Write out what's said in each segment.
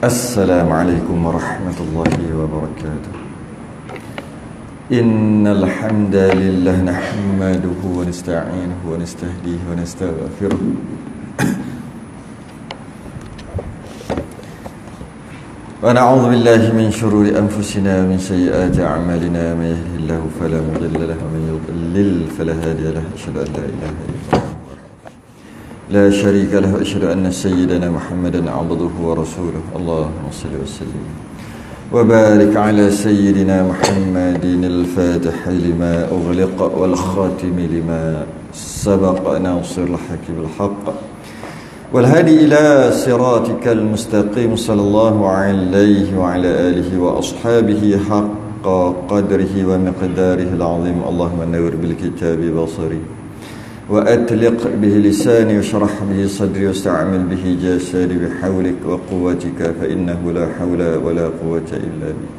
Assalamualaikum warahmatullahi wabarakatuh. Innal hamdalillah nahmaduhu wa nasta'inuhu wa nastahdihi wa nastaghfiruh. Wa na'udzu billahi min shururi anfusina wa min sayyiati a'malina. May yahdihillahu fala mudilla lahu wa man yudlil fala hadiya lahu. Asyhadu an la ilaha illallah لا شريك له أشهد أن سيدنا محمدا عبده ورسوله اللهم صل وسلم وبارك على سيدنا محمد الفاتح لما أغلق والخاتم لما سبق ناصر الحق بالحق والهادي إلى صراطك المستقيم صلى الله عليه وعلى آله وأصحابه حق قدره ومقداره العظيم اللهم نور بالكتاب بصري وأطلق به لساني واشرح به صدري واستعمل به جسدي بحولك وقوتك فإنه لا حول ولا قوة إلا بك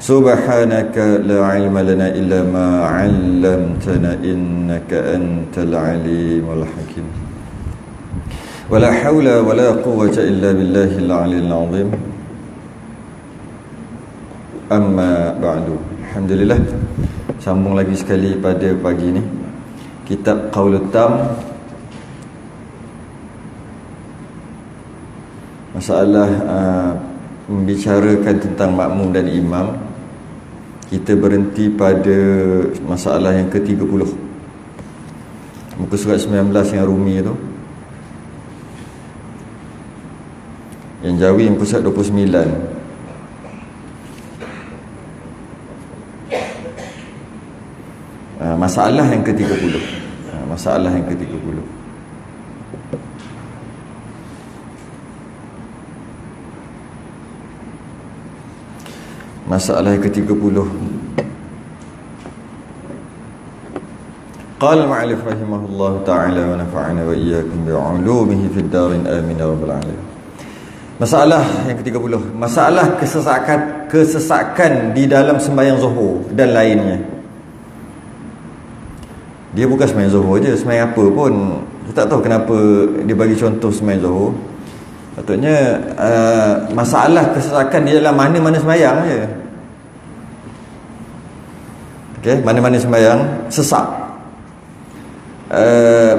سبحانك لا علم لنا إلا ما علمتنا إنك أنت العليم الحكيم ولا حول ولا قوة إلا بالله العلي العظيم أما بعد. Alhamdulillah, sambung lagi sekali pada pagi ini Kitab Qaulul Tam, masalah membicarakan tentang makmum dan imam. Kita berhenti pada masalah yang ke-30, muka surat 19 yang Rumi tu. Yang Jawi muka surat 29. Masalah yang ke-30. Masalah yang ke-30. Masalah yang ke-30. Qala al-mu'allif rahimahullah ta'ala wa nafa'ana wa iyyakum bi'ulumihi fid darin amin ya rabbal alamin. Masalah yang ke-30, masalah kesesakan di dalam sembahyang zuhur dan lainnya. Dia bukan sembahyang zuhur je, sembahyang apa pun. Saya tak tahu kenapa dia bagi contoh sembahyang zuhur. Patutnya masalah kesesakan di dalam mana-mana sembahyang je. Okey, mana-mana sembahyang sesak,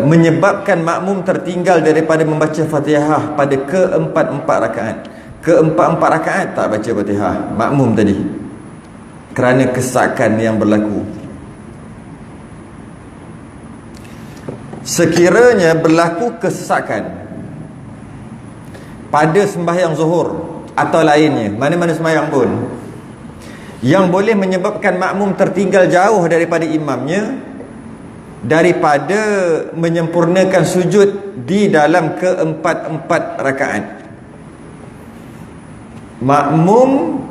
menyebabkan makmum tertinggal daripada membaca Fatihah pada ke-4 rakaat. Ke-4 rakaat tak baca Fatihah makmum tadi kerana kesesakan yang berlaku. Sekiranya berlaku kesesakan pada sembahyang zuhur atau lainnya, mana-mana sembahyang pun, yang boleh menyebabkan makmum tertinggal jauh daripada imamnya daripada menyempurnakan sujud di dalam ke-4 rakaat, makmum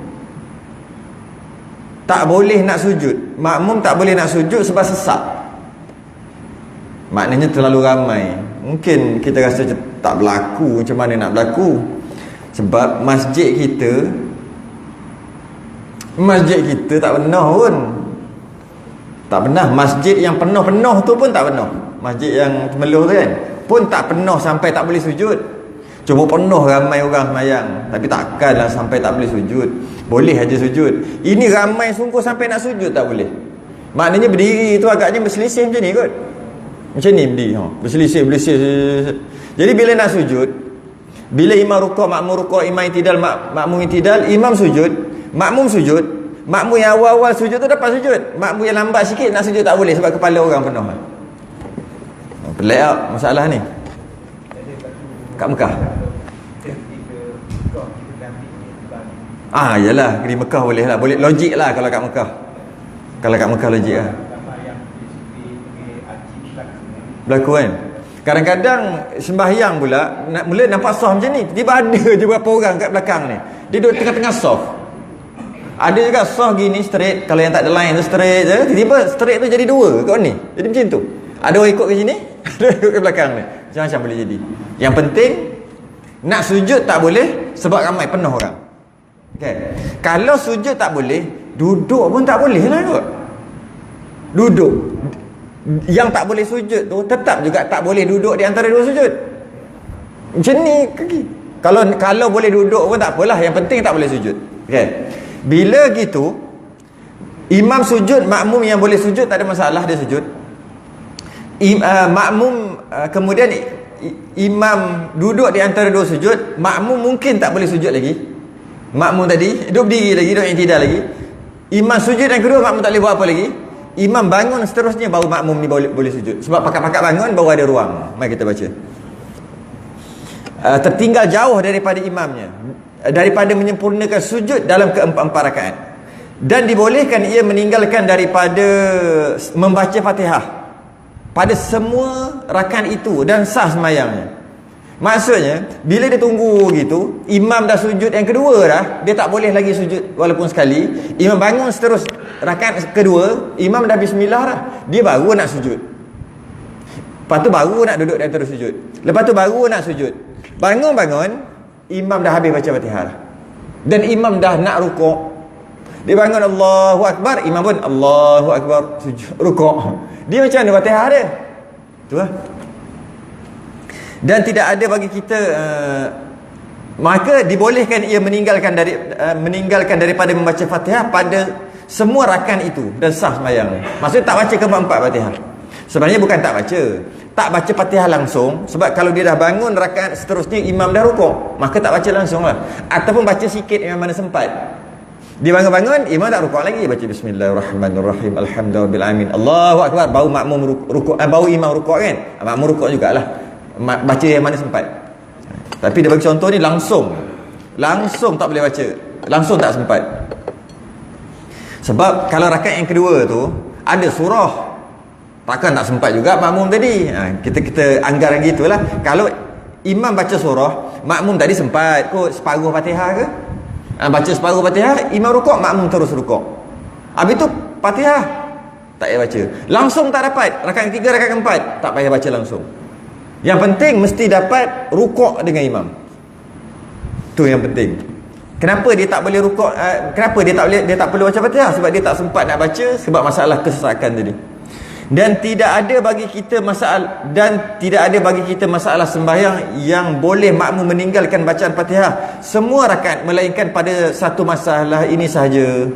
tak boleh nak sujud. Makmum tak boleh nak sujud sebab sesak. Maknanya terlalu ramai. Mungkin kita rasa tak berlaku, macam mana nak berlaku? Sebab masjid kita tak penuh pun. Tak pernah. Masjid yang penuh-penuh tu pun tak penuh. Masjid yang Meluh tu kan pun tak penuh sampai tak boleh sujud. Cuma penuh ramai orang sembahyang, tapi takkanlah sampai tak boleh sujud. Boleh aja sujud. Ini ramai sungguh sampai nak sujud tak boleh. Maknanya berdiri tu agaknya berselisih macam ni kot. Macam ni berdiri, berselisih. Jadi bila nak sujud, bila imam rukuk, makmum rukuk, imam i'tidal, makmum i'tidal, imam sujud, makmum sujud, makmum yang awal-awal sujud tu dapat sujud. Makmum yang lambat sikit nak sujud tak boleh sebab kepala orang penuh. Pelik tak masalah ni kat Mekah? Yalah, di Mekah boleh lah. Boleh, logik lah kalau kat Mekah. Kalau kat Mekah logik lah. Berlaku kan. Kadang-kadang sembahyang pula mula nampak soft macam ni, tiba ada je berapa orang kat belakang ni, dia duduk tengah-tengah soft. Ada juga soft gini straight, kalau yang tak ada line tu straight je, tiba-tiba straight tu jadi dua kat ni. Jadi macam tu. Ada orang ikut ke sini, ada orang ikut ke belakang ni. Macam-macam boleh jadi. Yang penting nak sujud tak boleh sebab ramai penuh orang. Okay. Kalau sujud tak boleh, duduk pun tak boleh lah kot. Duduk. Yang tak boleh sujud tu tetap juga tak boleh duduk di antara dua sujud. Macam ni kaki. Kalau boleh duduk pun tak apalah, yang penting tak boleh sujud. Okey. Bila gitu, imam sujud, makmum yang boleh sujud tak ada masalah, dia sujud. Makmum kemudian imam duduk di antara dua sujud, makmum mungkin tak boleh sujud lagi. Makmum tadi duduk berdiri lagi, duduk yang tidak lagi. Imam sujud yang kedua, makmum tak boleh buat apa lagi. Imam bangun seterusnya, baru makmum ni boleh sujud. Sebab pakat-pakat bangun baru ada ruang. Mari kita baca. Tertinggal jauh daripada imamnya, daripada menyempurnakan sujud dalam keempat-empat rakaat, dan dibolehkan ia meninggalkan daripada membaca Fatihah pada semua rakaat itu dan sah sembahyangnya. Maksudnya bila dia tunggu gitu, imam dah sujud yang kedua dah, dia tak boleh lagi sujud walaupun sekali. Imam bangun terus rakaat kedua, imam dah bismillah dah, dia baru nak sujud. Lepas tu baru nak duduk dan terus sujud. Lepas tu baru nak sujud. Bangun-bangun, imam dah habis baca Fatihah dah. Dan imam dah nak rukuk. Dia bangun Allahu Akbar, imam pun Allahu Akbar, sujud, rukuk. Dia macam mana Fatihah dia? Tu lah. Dan tidak ada bagi kita maka dibolehkan ia meninggalkan daripada membaca Fatihah pada semua rakaat itu dan sah sembahyang. Maksudnya tak baca keempat Fatihah. Sebenarnya bukan tak baca Fatihah langsung, sebab kalau dia dah bangun rakaat seterusnya imam dah rukuk, maka tak baca langsung lah. Ataupun baca sikit yang mana sempat. Dia bangun-bangun, imam tak rukuk lagi, baca bismillahirrahmanirrahim, alhamdulillahirabbil alamin, Allahu Akbar, baru makmum rukuk, baru imam rukuk kan. Makmum rukuk jugalah. Baca yang mana sempat. Tapi dia bagi contoh ni langsung tak boleh baca, langsung tak sempat. Sebab kalau rakaat yang kedua tu ada surah, takkan tak sempat juga makmum tadi. Kita anggaran gitulah. Kalau imam baca surah, makmum tadi sempat kot separuh Fatihah ke, baca separuh Fatihah, imam rukuk, makmum terus rukuk. Habis tu Fatihah tak payah baca, langsung tak dapat. Rakaat ketiga, rakaat keempat tak payah baca langsung. Yang penting mesti dapat rukuk dengan imam. Tu yang penting. Kenapa dia tak boleh rukuk? Kenapa dia tak perlu baca Fatihah? Sebab dia tak sempat nak baca sebab masalah kesesakan tadi. Dan tidak ada bagi kita masalah sembahyang yang boleh makmum meninggalkan bacaan Fatihah semua rakaat, melainkan pada satu masalah ini sahaja.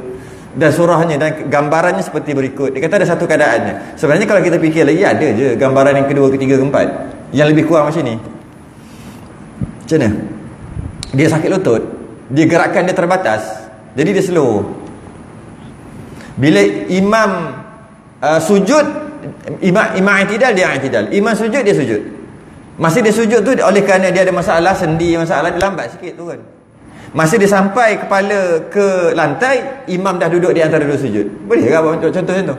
Dan surahnya dan gambarannya seperti berikut. Dia kata ada satu keadaannya. Sebenarnya kalau kita fikir lagi, ada je gambaran yang kedua, ketiga, keempat yang lebih kurang macam ni. Macam mana? Dia sakit lutut, dia gerakan dia terbatas, jadi dia slow. Bila imam sujud, imam i'tidal, dia i'tidal. Imam sujud, dia sujud. Masih dia sujud tu oleh kerana dia ada masalah sendi, masalah dia lambat sikit tu kan. Masa dia sampai kepala ke lantai, imam dah duduk di antara dua sujud. Boleh ke contoh macam tu?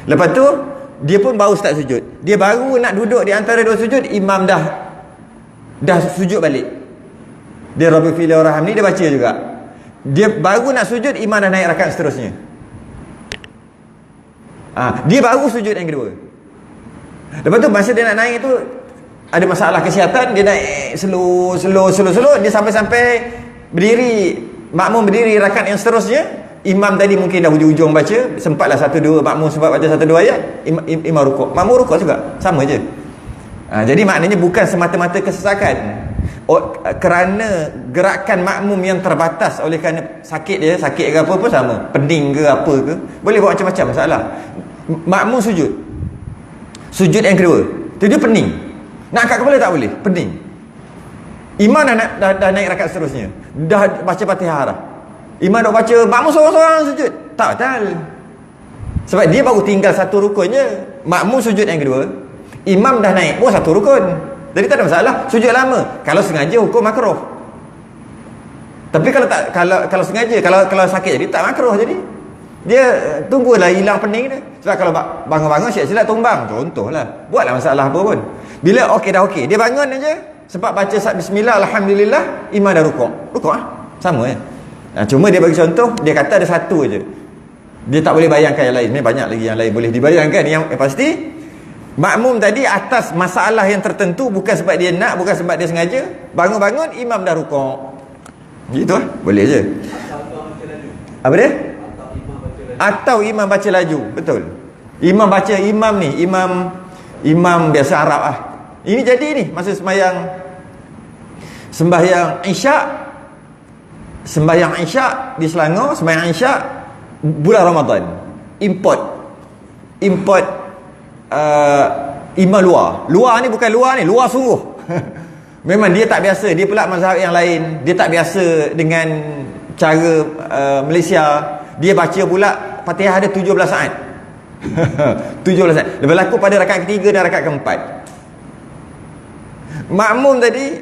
Lepas tu dia pun baru start sujud. Dia baru nak duduk di antara dua sujud, imam dah sujud balik. Dia Rabbi fil warham ni dia baca juga. Dia baru nak sujud, imam dah naik rakaat seterusnya. Dia baru sujud yang kedua. Lepas tu masa dia nak naik tu ada masalah kesihatan, dia naik slow, dia sampai berdiri, makmum berdiri rakaat yang seterusnya, imam tadi mungkin dah hujung-hujung baca, sempatlah satu dua, makmum sempat baca satu dua ayat, imam rukuk, makmum rukuk juga, sama je. Jadi maknanya bukan semata-mata kesesakan, kerana gerakan makmum yang terbatas oleh kerana sakit ke apa pun sama, pening ke apa ke, boleh buat macam-macam masalah. Makmum sujud yang kedua tu dia pening, nak angkat kepala tak boleh, pening. Imam dah naik rakaat seterusnya, dah baca Fatihah dah, imam dah baca, makmum seorang-seorang sujud, tak betul. Sebab dia baru tinggal satu rukunnya. Makmum sujud yang kedua, imam dah naik pun satu rukun, jadi tak ada masalah sujud lama. Kalau sengaja hukum makruh. Tapi kalau sengaja, kalau sakit jadi tak makruh, jadi dia tunggulah hilang pening dia. Sebab kalau bangun-bangun siap-siap tumbang contohlah, buatlah masalah apa pun. Bila okey, dia bangun aja, sebab baca bismillah, alhamdulillah, imam dah rukuk sama ya. Cuma dia bagi contoh, dia kata ada satu aja, dia tak boleh bayangkan yang lain. Sebenarnya banyak lagi yang lain boleh dibayangkan. Yang pasti makmum tadi atas masalah yang tertentu, bukan sebab dia nak, bukan sebab dia sengaja, bangun-bangun imam dah rukuk, gitu lah, boleh je. Apa dia? Atau imam baca laju. Betul, imam baca, imam biasa Arab lah. Ini jadi ni masa sembahyang Isyak di Selangor, sembahyang Isyak bulan Ramadan, import imam luar ni, bukan luar ni, luar sungguh. Memang dia tak biasa, dia pula mazhab yang lain, dia tak biasa dengan cara Malaysia. Dia baca pula Fatihah ada 17 saat. 17 saat berlaku pada rakaat ketiga dan rakaat keempat. Makmum tadi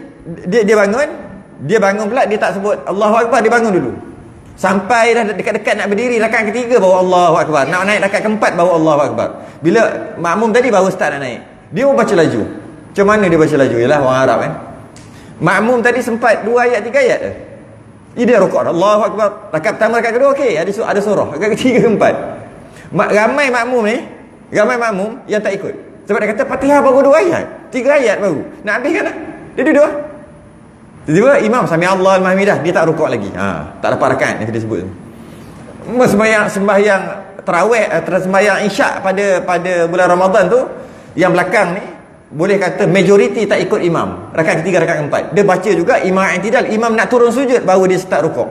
dia bangun pula, dia tak sebut Allahu Akbar, dia bangun dulu sampai dah dekat-dekat nak berdiri rakaat ketiga baru Allahu Akbar, nak naik rakaat keempat baru Allahu Akbar. Bila makmum tadi baru start nak naik, dia pun baca laju. Macam mana dia baca laju? Yalah orang Arab kan. Makmum tadi sempat 2 ayat 3 ayat je, dia rukuk Allahu Akbar, rakaat pertama rakaat kedua okey, ada surah, rakaat ketiga keempat. Ramai makmum yang tak ikut, sebab dia kata Fatihah baru 2 ayat, 3 ayat baru nak habiskan dah, dia duduk. Tiba-tiba imam sami Allah al-mahmidah, dia tak rukuk lagi, tak dapat rakaat yang kita sebut. Sembahyang tarawih, sembahyang Isyak pada bulan Ramadan tu, yang belakang ni boleh kata majoriti tak ikut imam rakaat ketiga rakaat keempat. Dia baca juga imam i'tidal, imam nak turun sujud baru dia start rukuk,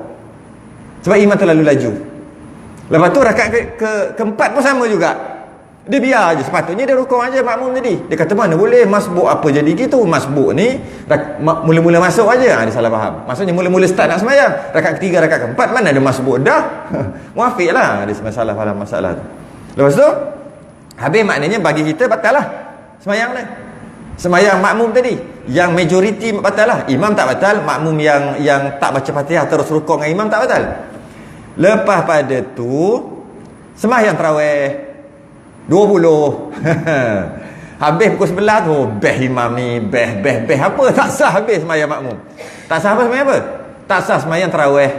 sebab imam terlalu laju. Lepas tu rakaat keempat pun sama juga, dia biar aje, sepatutnya dia rukuk aja makmum tadi. Dia kata mana boleh, masbuk apa jadi gitu. Masbuk ni mula-mula masuk aja, dia salah faham. Maksudnya mula-mula start nak sembahyang rakaat ketiga rakaat keempat, mana ada masbuk dah. Muafiq lah, dia masalah faham masalah tu. Lepas tu habis, maknanya bagi kita batal lah sembahyang ni. Sembahyang makmum tadi yang majoriti batal lah. Imam tak batal, makmum yang tak baca Fatihah terus rukuk dengan imam tak batal. Lepas pada tu sembahyang tarawih 20 habis pukul 11 tu, beh imam ni, beh apa, tak sah habis sembahyang makmum. Tak sah apa sembahyang apa? Tak sah sembahyang tarawih.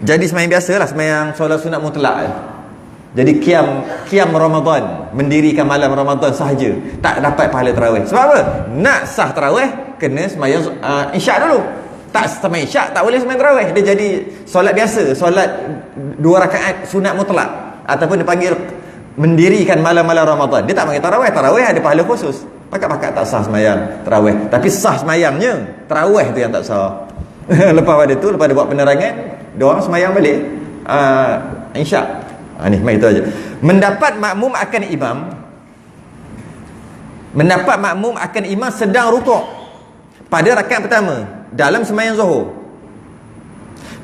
Jadi sembahyang biasalah, sembahyang solat sunat mutlak. Jadi qiyam Ramadan, mendirikan malam Ramadan sahaja, tak dapat pahala tarawih. Sebab apa? Nak sah tarawih kena sembahyang Isyak dulu. Tak sembahyang Isyak tak boleh sembahyang tarawih. Dia jadi solat biasa, solat 2 rakaat sunat mutlak, ataupun dipanggil mendirikan malam-malam Ramadan. Dia tak panggil tarawih. Tarawih ada pahala khusus. Pakat-pakat tak sah sembahyang tarawih, tapi sah sembahyangnya. Tarawih tu yang tak sah. Lepas pada tu, lepas dia buat penerangan, dia orang sembahyang balik Isyak. Ni mai itu aja. Mendapat makmum akan imam sedang rukuk pada rakaat pertama dalam sembahyang Zuhur.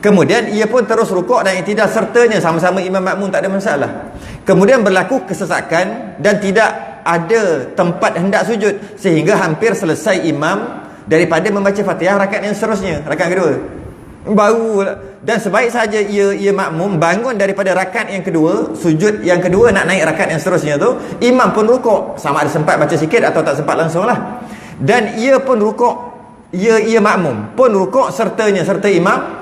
Kemudian ia pun terus rukuk dan i'tidal sertanya, sama-sama imam makmum, tak ada masalah. Kemudian berlaku kesesakan dan tidak ada tempat hendak sujud sehingga hampir selesai imam daripada membaca Fatihah rakaat yang seterusnya, rakaat kedua. Baru, dan sebaik saja ia makmum bangun daripada rakaat yang kedua, sujud yang kedua nak naik rakaat yang seterusnya tu, imam pun rukuk, sama ada sempat baca sikit atau tak sempat langsung lah. Dan ia pun rukuk, ia makmum pun rukuk serta imam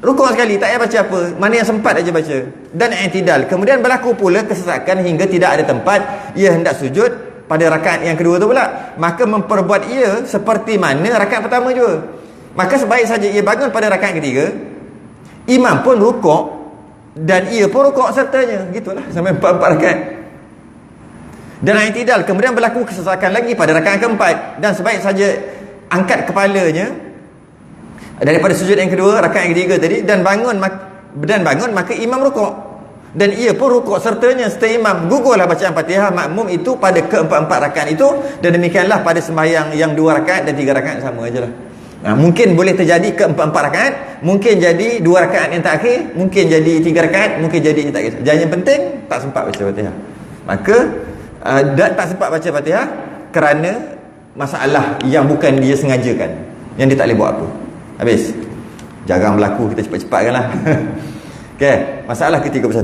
rukuk sekali, tak payah baca apa, mana yang sempat aja baca. Dan i'tidal. Kemudian berlaku pula kesesakan hingga tidak ada tempat ia hendak sujud pada rakaat yang kedua tu pula, maka memperbuat ia seperti mana rakaat pertama juga. Maka sebaik saja ia bangun pada rakaat ketiga, imam pun rukuk dan ia pun rukuk sertanya, gitulah sampai 4 rakaat. Dan i'tidal. Kemudian berlaku kesesakan lagi pada rakaat keempat, dan sebaik saja angkat kepalanya daripada sujud yang kedua rakaat yang ketiga tadi, dan bangun maka imam rukuk dan ia pun rukuk sertanya serta imam. Gugurlah bacaan Fatihah makmum itu pada ke-4 rakaat itu, dan demikianlah pada sembahyang yang 2 rakaat dan 3 rakaat sama ajalah. Mungkin boleh terjadi ke-4 rakaat, mungkin jadi 2 rakaat yang terakhir, mungkin jadi 3 rakaat, mungkin jadi tak kisah. Jangan yang penting tak sempat baca Fatihah. Maka tak sempat baca Fatihah kerana masalah yang bukan dia sengajakan, yang dia tak boleh buat apa. Habis. Jarang berlaku, kita cepat-cepatkan lah. Okay, masalah ke-31.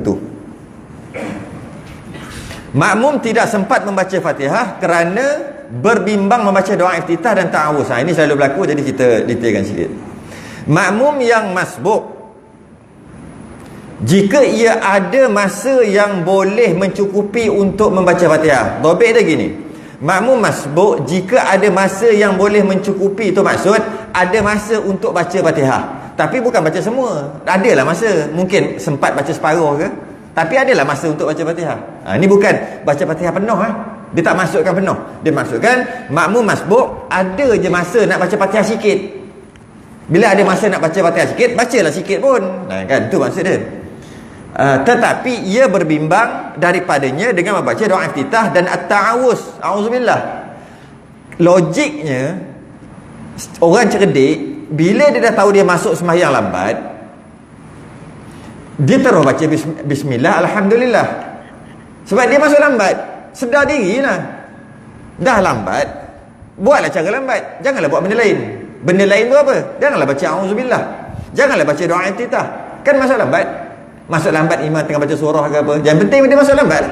Makmum tidak sempat membaca Fatihah kerana berbimbang membaca doa iftitah dan ta'awuz. Ini selalu berlaku, jadi kita detailkan sikit. Makmum yang masbuk, jika ia ada masa yang boleh mencukupi untuk membaca Fatihah. Topik dia gini, makmum masbuk jika ada masa yang boleh mencukupi, itu maksud ada masa untuk baca Fatihah, tapi bukan baca semua. Adalah masa, mungkin sempat baca separuh ke, tapi adalah masa untuk baca Fatihah. Ini bukan baca Fatihah penuh. Dia tak masukkan penuh. Dia masukkan makmum masbuk ada je masa nak baca Fatihah sikit. Bila ada masa nak baca Fatihah sikit, bacalah sikit pun. Kan tu maksud dia. Tetapi ia berbimbang daripadanya dengan membaca doa iftitah dan at-ta'awuz. Auzubillah. Logiknya, orang cerdik, bila dia dah tahu dia masuk sembahyang lambat, dia terus baca bismillah, alhamdulillah. Sebab dia masuk lambat, sedar diri lah. Dah lambat, buatlah cara lambat. Janganlah buat benda lain. Benda lain tu apa? Janganlah baca auzubillah, janganlah baca doa iftitah. Kan masuk lambat. Masuk lambat imam tengah baca surah ke apa. Yang penting dia masuk lambat.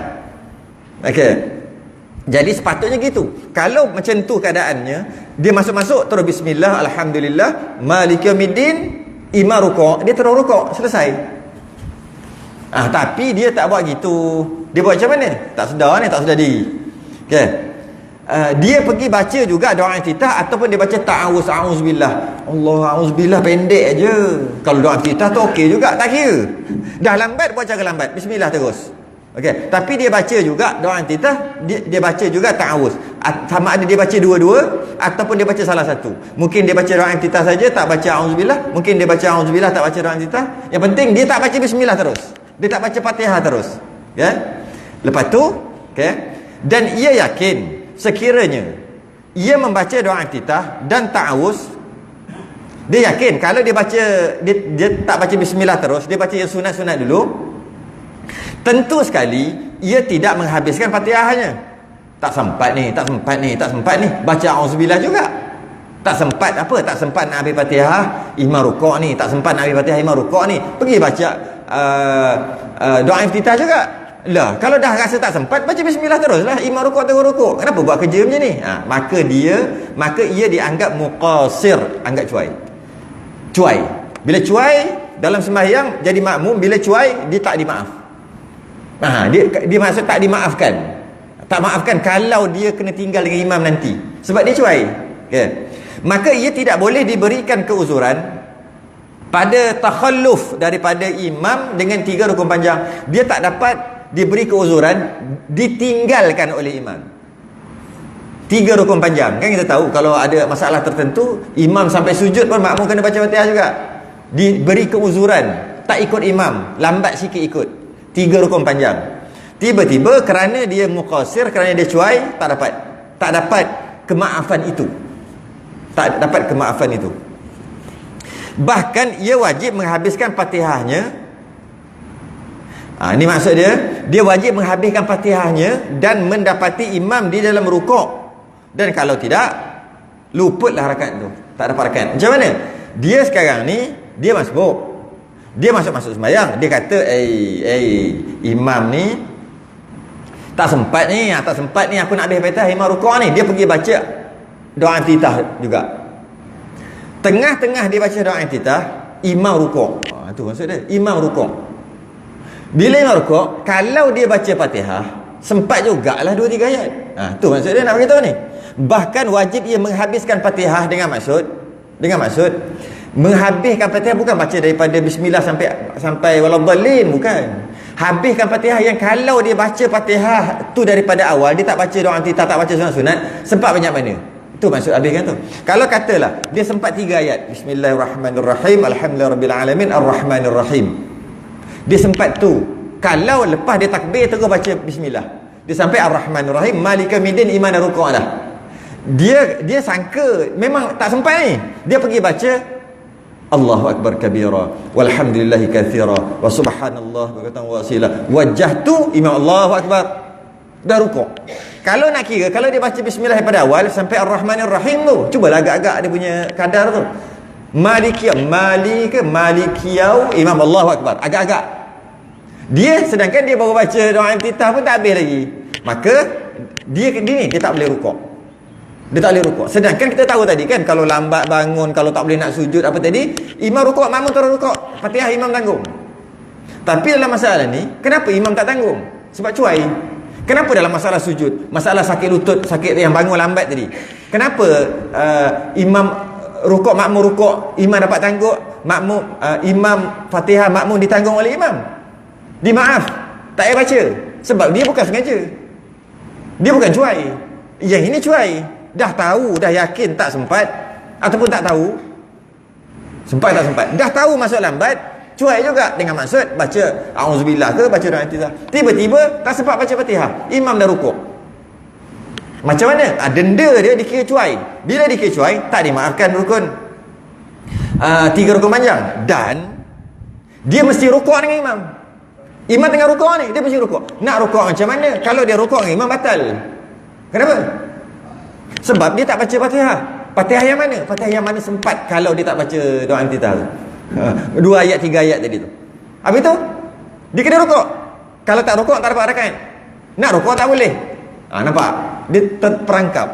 Okey. Jadi sepatutnya gitu. Kalau macam tu keadaannya, dia masuk-masuk terus bismillah, alhamdulillah, maliki yaumiddin, imam rukuk, dia terus rukuk, selesai. Tapi dia tak buat gitu. Dia buat macam mana? Tak sedar ni, tak sedar diri. Okey. Dia pergi baca juga doa iftitah ataupun dia baca ta'awuz, a'udzubillah. Allah, a'udzubillah pendek aje. Kalau doa iftitah tu okey juga, tak kira. Dah lambat buat cara lambat, bismillah terus. Okey, tapi dia baca juga doa iftitah, dia baca juga ta'awuz. Sama ada dia baca dua-dua ataupun dia baca salah satu. Mungkin dia baca doa iftitah saja, tak baca a'udzubillah. Mungkin dia baca a'udzubillah, tak baca doa iftitah. Yang penting dia tak baca bismillah terus. Dia tak baca Fatihah terus. Ya. Lepas tu, okey. Dan ia yakin sekiranya ia membaca doa iftitah dan ta'awuz, dia yakin kalau dia baca, dia tak baca bismillah terus, dia baca yang sunat-sunat dulu, tentu sekali ia tidak menghabiskan Fatihahnya. Tak sempat ni baca auzubillah juga. Tak sempat apa? Tak sempat nak habis Fatihah, imam rukuk ni, tak sempat nak habis Fatihah, imam rukuk ni, pergi baca doa iftitah juga. Lah, kalau dah rasa tak sempat, baca bismillah teruslah, imam rukuk terus rukuk. Kenapa buat kerja macam ni? Maka ia dianggap muqasir, anggap cuai. Bila cuai dalam sembahyang jadi makmum, bila cuai dia tak dimaaf. Dia maksud tak dimaafkan. Tak maafkan kalau dia kena tinggal dengan imam nanti. Sebab dia cuai. Okay. Maka ia tidak boleh diberikan keuzuran pada takhalluf daripada imam dengan 3 rukun panjang. Dia tak dapat diberi keuzuran ditinggalkan oleh imam 3 rukun panjang. Kan kita tahu kalau ada masalah tertentu, imam sampai sujud pun makmum kena baca Fatihah juga. Diberi keuzuran, tak ikut imam, lambat sikit ikut 3 rukun panjang. Tiba-tiba kerana dia muqasir, kerana dia cuai, tak dapat kemaafan itu. Bahkan ia wajib menghabiskan Fatihahnya. Ini maksud dia wajib menghabiskan Fatihahnya dan mendapati imam di dalam rukuk. Dan kalau tidak, luputlah rakaat tu, tak dapat rakaat. Macam mana? Dia sekarang ni, dia masuk sembahyang, dia kata imam ni tak sempat ni aku nak habis Fatihah, imam rukuk ni. Dia pergi baca doa iftitah juga. Tengah-tengah dia baca doa iftitah, imam rukuk. Tu maksud dia, imam rukuk. Bila imam rukuk, kalau dia baca Fatihah, sempat jugalah 2-3 ayat. Tu maksud dia nak beritahu ni. Bahkan wajib ia menghabiskan Fatihah dengan maksud menghabiskan Fatihah bukan baca daripada bismillah sampai waladdallin, bukan. Habiskan Fatihah yang kalau dia baca Fatihah tu daripada awal, dia tak baca doa iftitah, tak baca sunat-sunat, sempat banyak mana? Itu maksud habiskan tu. Kalau katalah dia sempat 3 ayat, bismillahirrahmanirrahim, alhamdulillahirabbil alamin, arrahmanirrahim. Dia sempat tu. Kalau lepas dia takbir terus baca bismillah, dia sampai ar-rahmanir-rahim, maliki yaumiddin, iman rukuk dah. Dia sangka memang tak sempat ni. Dia pergi baca Allahu akbar kabira walhamdulillahi katsira wa subhanallah wa wasila wajjahtu, imam Allahu akbar, dah rukuk. Kalau nak kira, kalau dia baca bismillah daripada awal sampai ar-rahmanir-rahim tu, cubalah agak-agak dia punya kadar tu. Malikiyau, imam Allahu akbar, agak-agak. Sedangkan dia baru baca doa iftitah pun tak habis lagi. Maka dia tak boleh rukuk. Sedangkan kita tahu tadi kan, kalau lambat bangun, kalau tak boleh nak sujud apa tadi, imam rukuk, makmum terus rukuk, Fatihah imam tanggung. Tapi dalam masalah ni, kenapa imam tak tanggung? Sebab cuai. Kenapa dalam masalah sujud, masalah sakit lutut, sakit yang bangun lambat tadi, kenapa imam rukuk, makmum rukuk, imam dapat tanggung, imam Fatihah, makmum ditanggung oleh imam? Dimaaf, tak payah baca. Sebab dia bukan sengaja, dia bukan cuai. Yang ini cuai. Dah tahu, dah yakin tak sempat, ataupun tak tahu, Sempat tak sempat? Dah tahu masuk lambat, cuai juga dengan maksud baca auzubillah ke baca doa intizar. Tiba-tiba tak sempat baca Fatihah, imam dah rukuk. Macam mana? Denda dia dikira cuai. Bila dikira cuai, tak dimaafkan rukun 3 rukun panjang. Dan dia mesti rukuk dengan imam. Imam tengah rukuk ni, dia mesti rukuk. Nak rukuk macam mana? Kalau dia rukuk dengan imam, batal. Kenapa? Sebab dia tak baca Fatihah. Fatihah yang mana? Fatihah yang mana sempat kalau dia tak baca doa intizar tu. 2 ayat 3 ayat tadi tu. Habis tu dia kena rukuk. Kalau tak rukuk tak dapat rakaat. Nak rukuk tak boleh. Nampak? Dia terperangkap.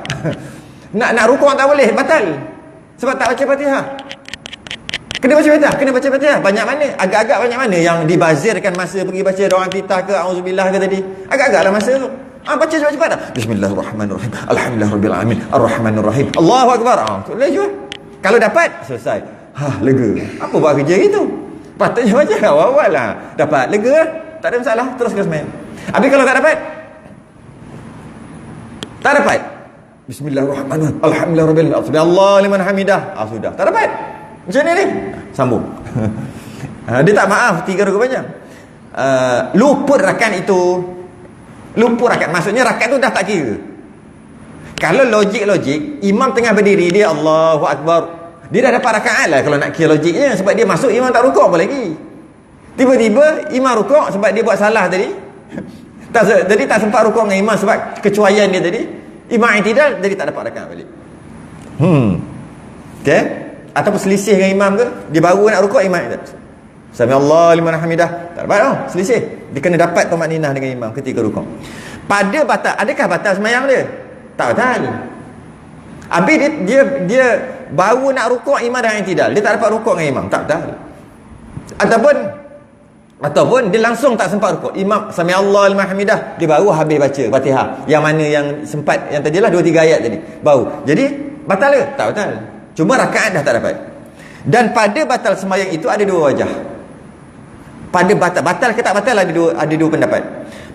nak rukuk tak boleh, batal. Sebab tak baca Fatihah. Kena baca Fatihah, kena baca Fatihah. Banyak mana? Agak-agak banyak mana yang dibazirkan masa pergi baca doa intizar ke auzubillah ke tadi? Agak-agaglah masa tu. Baca cepat-cepat dah. Bismillahirrahmanirrahim. Alhamdulillahirabbil alamin. Arrahmanirrahim. Allahu akbar. Laju. Kalau dapat, selesai. Lega. Apa buat kerja gitu? Patutnya baca awal-awal lah. Dapat, lega. Tak ada masalah, teruskan sembahyang. Habis kalau tak dapat? Tak dapat. Bismillahirrahmanirrahim. Alhamdulillahirabbil alamin. Allahu liman hamidah. Sudah. Tak dapat. Macam ni. Sambung. Dia tak maaf 3 rukun panjang. Luput rakaat itu. Lupa rakaat, maksudnya rakaat tu dah tak kira. Kalau logik, imam tengah berdiri, dia Allahu Akbar, dia dah dapat rakaat lah kalau nak kira logiknya. Sebab dia masuk, imam tak rukuk apa lagi. Tiba-tiba imam rukuk sebab dia buat salah tadi. Jadi tak sempat rukuk dengan imam sebab kecuaian dia tadi. Imam i'tidal, jadi tak dapat rakaat balik. Okay? Ataupun selisih dengan imam ke, dia baru nak rukuk, imam i'tidal, Sami Allah liman hamidah, tak dapat tau, selisih. Dia kena dapat tumakninah dengan imam ketika rukuk. Pada batal, adakah batal sembahyang dia? Tak batal. Habis dia baru nak rukuk, imam dah i'tidal, dia tak dapat rukuk dengan imam, tak batal. Ataupun dia langsung tak sempat rukuk, imam Sami Allah liman hamidah, dia baru habis baca Fatihah, yang mana yang sempat, yang tadilah 2-3 ayat tadi baru. Jadi batal ke? Tak batal. Cuma rakaat dah tak dapat. Dan pada batal sembahyang itu ada 2 wajah. Pada batal ke tak batal ada dua pendapat.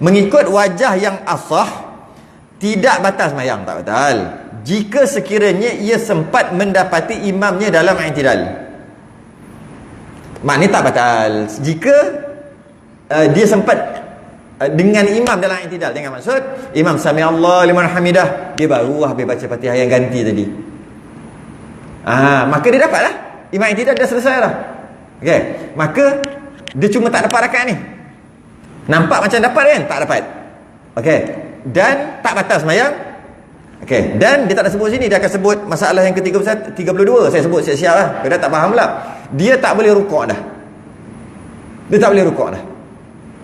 Mengikut wajah yang asah, tidak batal sembahyang, tak batal. Jika sekiranya ia sempat mendapati imamnya dalam i'tidal. Maknanya tak batal jika dia sempat dengan imam dalam i'tidal, dengan maksud imam Sami Allah liman hamidah, dia baru habis baca Fatihah yang ganti tadi. Maka dia dapatlah. Imam i'tidal dah selesai dah. Okey, maka dia cuma tak dapat rakaat ni. Nampak macam dapat kan? Tak dapat. Okey. Dan tak batal sembahyang. Okey. Dan dia tak ada sebut sini, dia akan sebut masalah yang ke-32. Saya sebut siap-siap lah. Dia tak faham pula. Dia tak boleh rukuk dah. Dia tak boleh rukuk dah.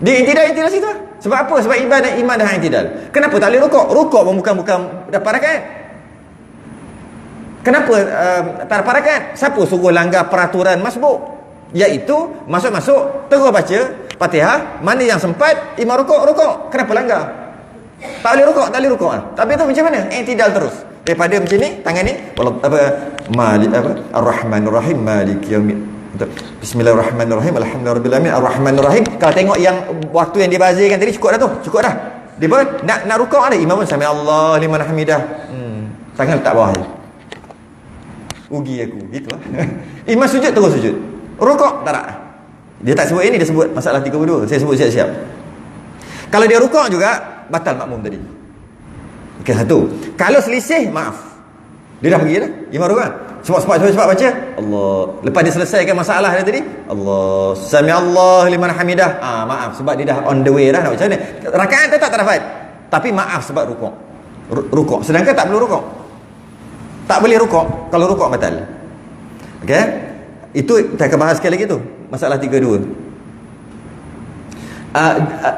Dia i'tidal situ lah. Sebab apa? Sebab iman dah i'tidal. Kenapa tak boleh rukuk? Rukuk pun bukan dapat rakaat. Kenapa tak dapat rakaat? Siapa suruh langgar peraturan masbuk? Iaitu masuk terus baca Fatihah, mana yang sempat imam rukuk. Kenapa langgar? Tak boleh rukuk lah. Tapi tu macam mana? I'tidal terus. Daripada macam ni, tangan ni Ar-Rahmanir-Rahim, Maliki Yaumiddin. Bismillahirrahmanirrahim, Alhamdulillahirabbil alamin, Ar-Rahmanir-Rahim. Kalau tengok yang waktu yang dibazirkan tadi cukup dah. Dia pun nak rukuk ada, imam pun Sami Allah liman hamidah. Tangan letak bawah je. Ugi aku, gitu lah. Imam sujud terus sujud. Rukuk tak nak. Dia tak sebut ini, dia sebut masalah 32. Saya sebut siap-siap. Kalau dia rukuk juga, batal makmum tadi. Okey, satu. Kalau selisih, maaf. Dia dah pergi dah. Imam rukuk. Cepat baca. Allah. Lepas dia selesaikan masalah dia tadi, Allah. Sami Allah liman hamidah. Maaf. Sebab dia dah on the way dah. Nak macam mana? Rakaat tetap tak dapat. Tapi maaf sebab rukuk. Rukuk. Sedangkan tak perlu rukuk. Tak boleh rukuk. Kalau rukuk batal. Okey? Itu kita akan bahas sekali lagi tu. Masalah 32.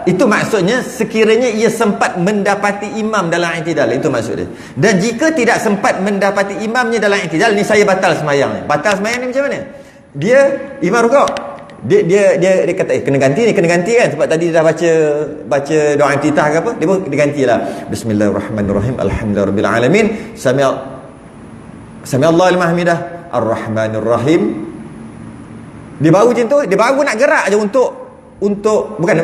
Itu maksudnya sekiranya ia sempat mendapati imam dalam i'tidal, itu maksud dia. Dan jika tidak sempat mendapati imamnya dalam i'tidal, ni saya batal sembahyang. Batal sembahyang ni macam mana? Dia imam rukuk, dia kata kena ganti kan, sebab tadi dia dah baca doa iftitah ke apa, dia gantilah. Bismillahirrahmanirrahim, Alhamdulillahirabbil alamin, Sami Allah liman hamidah, Ar-Rahmanir-Rahim. Dia baru macam tu, dia baru nak gerak je untuk bukan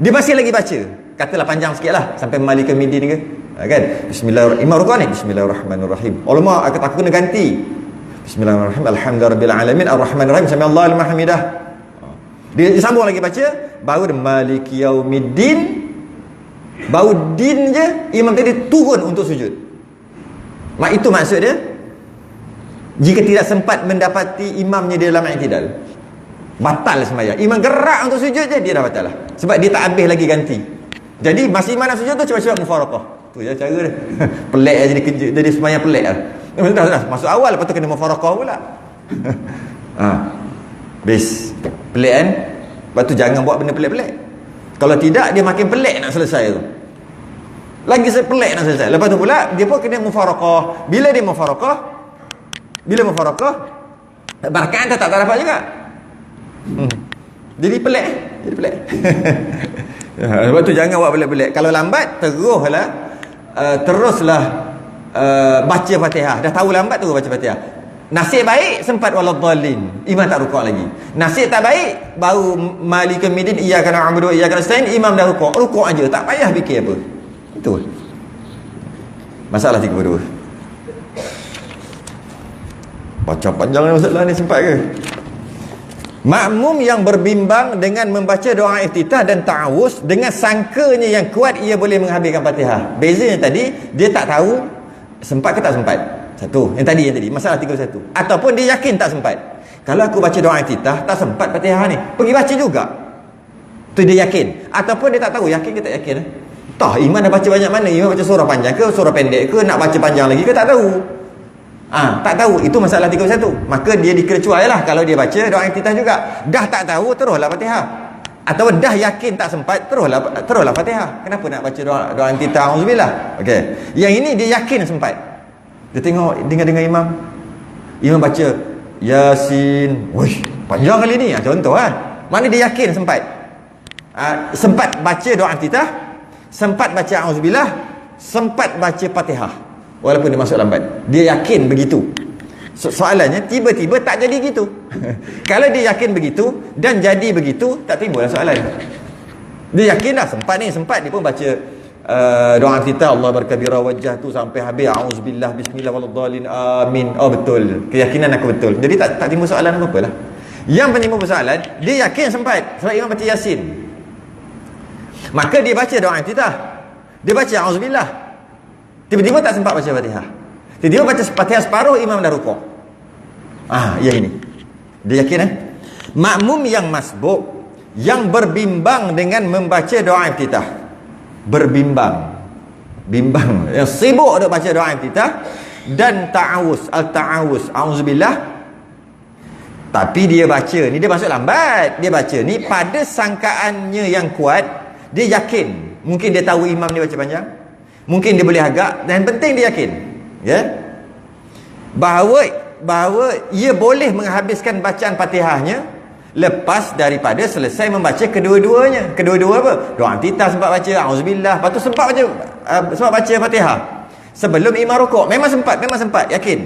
dia masih lagi baca, katalah panjang sikit lah sampai Malik Midin ke, kan? Bismillahirrahmanirrahim, Imam rukuk ni Bismillahirrahmanirrahim. Ulama aku kena ganti. Bismillahirrahmanirrahim. Alhamdulillahirabbil alamin arrahmanir rahim samiallahu liman hamidah. Dia sambung lagi baca, baru maliki yaumiddin. Baru din je imam tadi turun untuk sujud. Itu maksud dia. Jika tidak sempat mendapati imamnya di dalam i'tidal, batal sembahyang. Imam gerak untuk sujud je, dia dah batal lah. Sebab dia tak habis lagi ganti. Jadi masa imam nak sujud tu cepat-cepat mufaraqah. Tu je cara dia. Pelik jadi kerja, jadi sembahyang pelik lah. Dah masuk awal, lepas tu kena mufaraqah pula. Bes. Pelik kan? Lepas tu jangan buat benda pelik-pelik. Kalau tidak, dia makin pelik nak selesai tu. Lagi pelik nak selesai. Lepas tu pula dia pun kena mufaraqah. Bila mufaraqah, rakaat tak dapat juga. Jadi pelik. Lepas tu jangan buat pelik-pelik. Kalau lambat, teruslah baca Fatihah. Dah tahu lambat, terus baca Fatihah. Nasib baik sempat waladhdallin, imam tak rukuk lagi. Nasib tak baik, baru malikul midin iyyaka na'budu wa iyyaka nasta'in, imam dah rukuk aja, tak payah fikir apa. Itu masalah 32. Baca panjang masalah ni, sempat ke? Makmum yang berbimbang dengan membaca doa iftitah dan ta'awuz dengan sangkanya yang kuat ia boleh menghabiskan Fatihah. Bezanya tadi, dia tak tahu sempat ke tak sempat. Satu, yang tadi masalah 31. Ataupun dia yakin tak sempat. Kalau aku baca doa iftitah tak sempat Fatihah ni, pergi baca juga. Tu dia yakin. Ataupun dia tak tahu, yakin ke tak yakin. Tah iman dah baca banyak mana, iman baca surah panjang ke surah pendek ke, nak baca panjang lagi ke, tak tahu. Tak tahu, itu masalah 31. Maka dia dikecuali lah kalau dia baca doa iftitah juga. Dah tak tahu, teruslah Fatihah. Atau dah yakin tak sempat, teruslah Fatihah. Kenapa nak baca doa iftitah? Auzubillah. Okey. Yang ini dia yakin sempat. Dia tengok, dengar imam baca Yasin, wuih, panjang kali ni. Contoh mana dia yakin sempat. Sempat baca doa iftitah, sempat baca auzubillah, sempat baca Fatihah. Walaupun dia masuk lambat, dia yakin begitu. Soalannya tiba-tiba tak jadi gitu. Kalau dia yakin begitu dan jadi begitu, tak timbullah soalan. Dia yakin dah sempat dia pun baca doa iftitah Allah berkabira wajah tu sampai habis, auzubillah bismillah waladhdallin amin. Betul, keyakinan aku betul. Jadi tak timbul soalan apa-apa lah. Yang timbul persoalan, dia yakin sempat sebab imam baca Yasin. Maka dia baca doa iftitah, dia baca auzubillah, tiba-tiba tak sempat baca Fatihah. Tiba-tiba baca Fatihah separuh, imam dah rukuk. Yang ini dia yakin makmum yang masbuk yang berbimbang dengan membaca doa iftitah, bimbang yang sibuk untuk baca doa iftitah dan ta'awuz, al-ta'awuz, auzubillah, tapi dia baca ni, dia masuk lambat, dia baca ni pada sangkaannya yang kuat. Dia yakin, mungkin dia tahu imam ni baca panjang, mungkin dia boleh agak, dan penting dia yakin bahawa ia boleh menghabiskan bacaan Fatihahnya lepas daripada selesai membaca kedua-duanya. Kedua-dua apa? Doa iftitah sempat baca auzubillah, lepas tu sempat baca Fatihah sebelum imam rukuk. Memang sempat, yakin.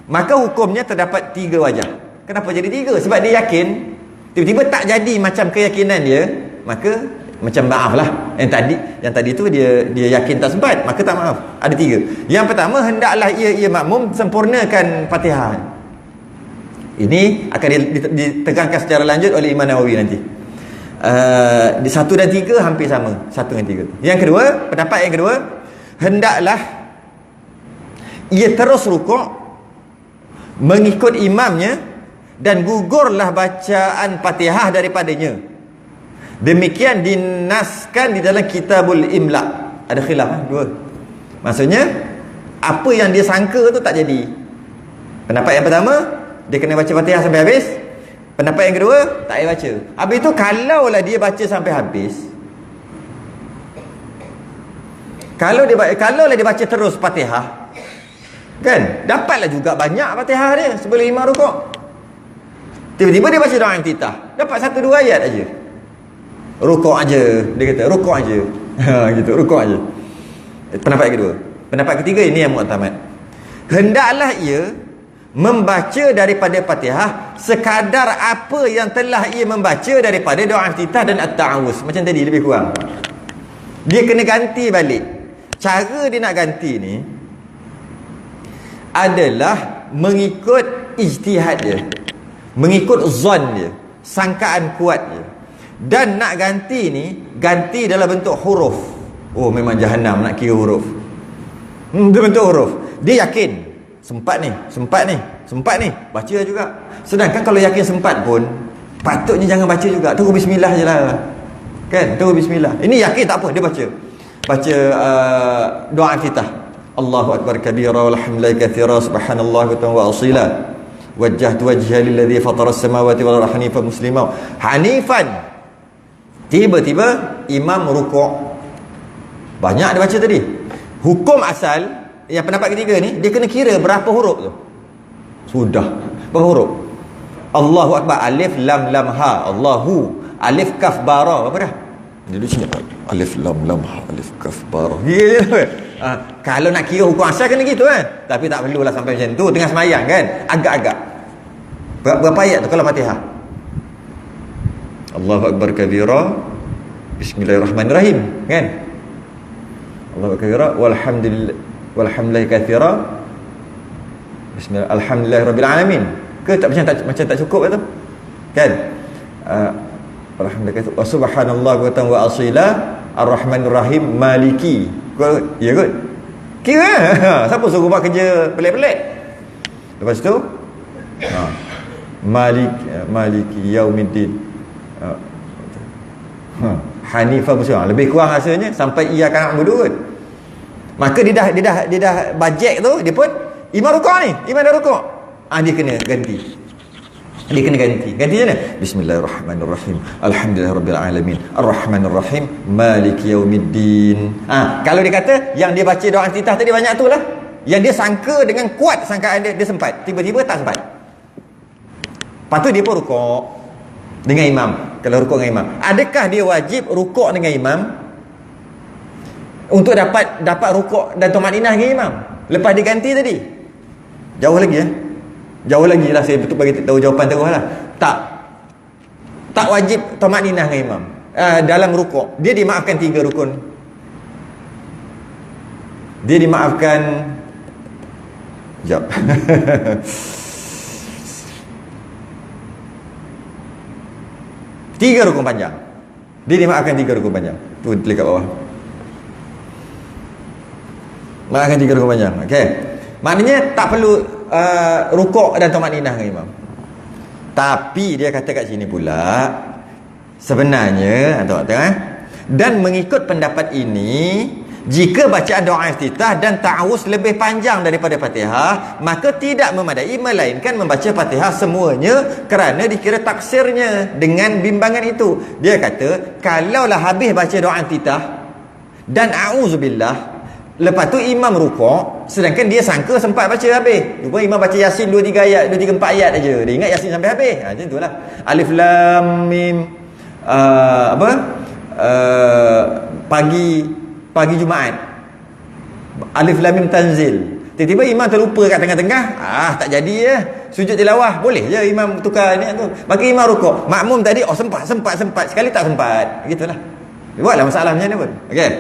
Maka hukumnya terdapat 3 wajah. Kenapa jadi 3? Sebab dia yakin, tiba-tiba tak jadi macam keyakinan dia, maka macam maaf lah. Yang tadi tu dia yakin tak sempat, maka tak maaf. Ada 3. Yang pertama, hendaklah ia makmum sempurnakan Fatihah. Ini akan ditekankan secara lanjut oleh Imam Nawawi nanti. 1 dan 3 hampir sama, 1 dengan 3. Yang kedua, pendapat yang kedua, hendaklah ia terus rukuk mengikut imamnya dan gugurlah bacaan Fatihah daripadanya. Demikian dinaskan di dalam Kitabul Imla. Ada khilaf 2. Maksudnya apa yang dia sangka tu tak jadi. Pendapat yang pertama, dia kena baca Fatihah sampai habis. Pendapat yang kedua, tak payah baca. Habis tu kalaulah dia baca sampai habis, kalaulah dia baca terus Fatihah, kan, dapatlah juga banyak Fatihah dia sebelum imam rukuk. Tiba-tiba dia baca doa iftitah, dapat 1-2 ayat aja. Rukuk aja, dia kata rukuk aja. Gitu, rukuk aja. Pendapat yang kedua. Pendapat ketiga, ini yang mu'tamad. Hendaklah ia membaca daripada Fatihah sekadar apa yang telah ia membaca daripada doa iftitah dan at-ta'awuz. Macam tadi, lebih kurang. Dia kena ganti balik. Cara dia nak ganti ni adalah mengikut ijtihad dia, mengikut zon dia, sangkaan kuat dia. Dan nak ganti ni, ganti dalam bentuk huruf. Oh, memang jahanam nak kira huruf. Dia bentuk huruf. Dia yakin sempat ni, baca juga. Sedangkan kalau yakin sempat pun, patutnya jangan baca juga, terus bismillah je lah. Kan, terus bismillah. Ini yakin tak apa, dia baca doa iftitah. Allahu akbar kabira walhamdulillahi katsira subhanallah wa asila. Wajjahtu wajhiya lilladzi fatara as-samawati wal arda hanifan muslima. Hanifan. Tiba-tiba imam rukuk. Banyak dia baca tadi. Hukum asal yang pendapat ketiga ni, dia kena kira berapa huruf tu. Sudah. Berapa huruf? Allahu akbar, alif lam lam ha. Allahu, alif kaf bara, apa dah? Dia duduk sini. Alif lam lam ha, alif kaf bara. Kalau nak kira hukum asal kena gitu kan. Tapi tak perlulah sampai macam tu tengah semayang kan. Agak-agak. Berapa ayat tu kalau Fatihah? Allahu akbar kabira. Bismillahirrahmanirrahim, kan? Allahu akbar kabira walhamdulillahi katsira. Bismillah alhamdulillahirabbil alamin. Ke tak macam tak cukup tu? Kan? Alhamdulillah wa subhanallah wa asila arrahmanir rahim maliki. Ya kot? Kira. Siapa suruh buat kerja pelik-pelik? Lepas tu maliki yaumiddin. Hanifah muslim. Lebih kurang rasanya sampai iyyaka na'budu kot. Maka dia dah bajet tu, dia pun imam rukuk ni, imam dah rukuk. Dia kena ganti. Ganti je mana? Bismillahirrahmanirrahim. Alhamdulillahirabbil alamin. Arrahmanir rahim. Maliki yaumiddin. Kalau dia kata yang dia baca doa iftitah tadi banyak tu lah. Yang dia sangka dengan kuat sangkaan dia sempat. Tiba-tiba tak sempat. Lepas tu dia pun rukuk dengan imam. Kalau rukuk dengan imam, adakah dia wajib rukuk dengan imam untuk dapat rukuk dan tumaninah dengan imam lepas dia ganti tadi? Jauh lagi Jauh lagi lah, saya betul bagi tahu jawapan terus lah. Tak wajib tumaninah dengan imam dalam rukuk. Dia dimaafkan 3 rukun. Dia dimaafkan jap. 3 rukun panjang. Dia dimaafkan 3 rukun panjang. Tu tulis kat bawah. Maafkan 3 rukun panjang. Okey. Maknanya tak perlu rukuk dan tumaninah dengan imam. Tapi dia kata kat sini pula, sebenarnya dan mengikut pendapat ini, jika bacaan doa iftitah dan ta'awuz lebih panjang daripada Fatihah, maka tidak memadai melainkan membaca Fatihah semuanya kerana dikira taksirnya dengan bimbangan itu. Dia kata, kalaulah habis baca doa iftitah dan a'udzubillah, lepas tu imam rukuk, sedangkan dia sangka sempat baca habis. Lupa imam baca Yasin 2-3 ayat, 2-3-4 ayat aja. Dia ingat Yasin sampai habis. Macam itulah. Alif lam mim pagi Jumaat. Alif lam mim tanzil. Tiba-tiba imam terlupa kat tengah-tengah. Tak jadi ya. Sujud tilawah boleh je imam tukar ni tu. Maka imam rukuk. Makmum tadi sempat. Sekali tak sempat. Gitulah. Buatlah masalah macam ni pun. Okey.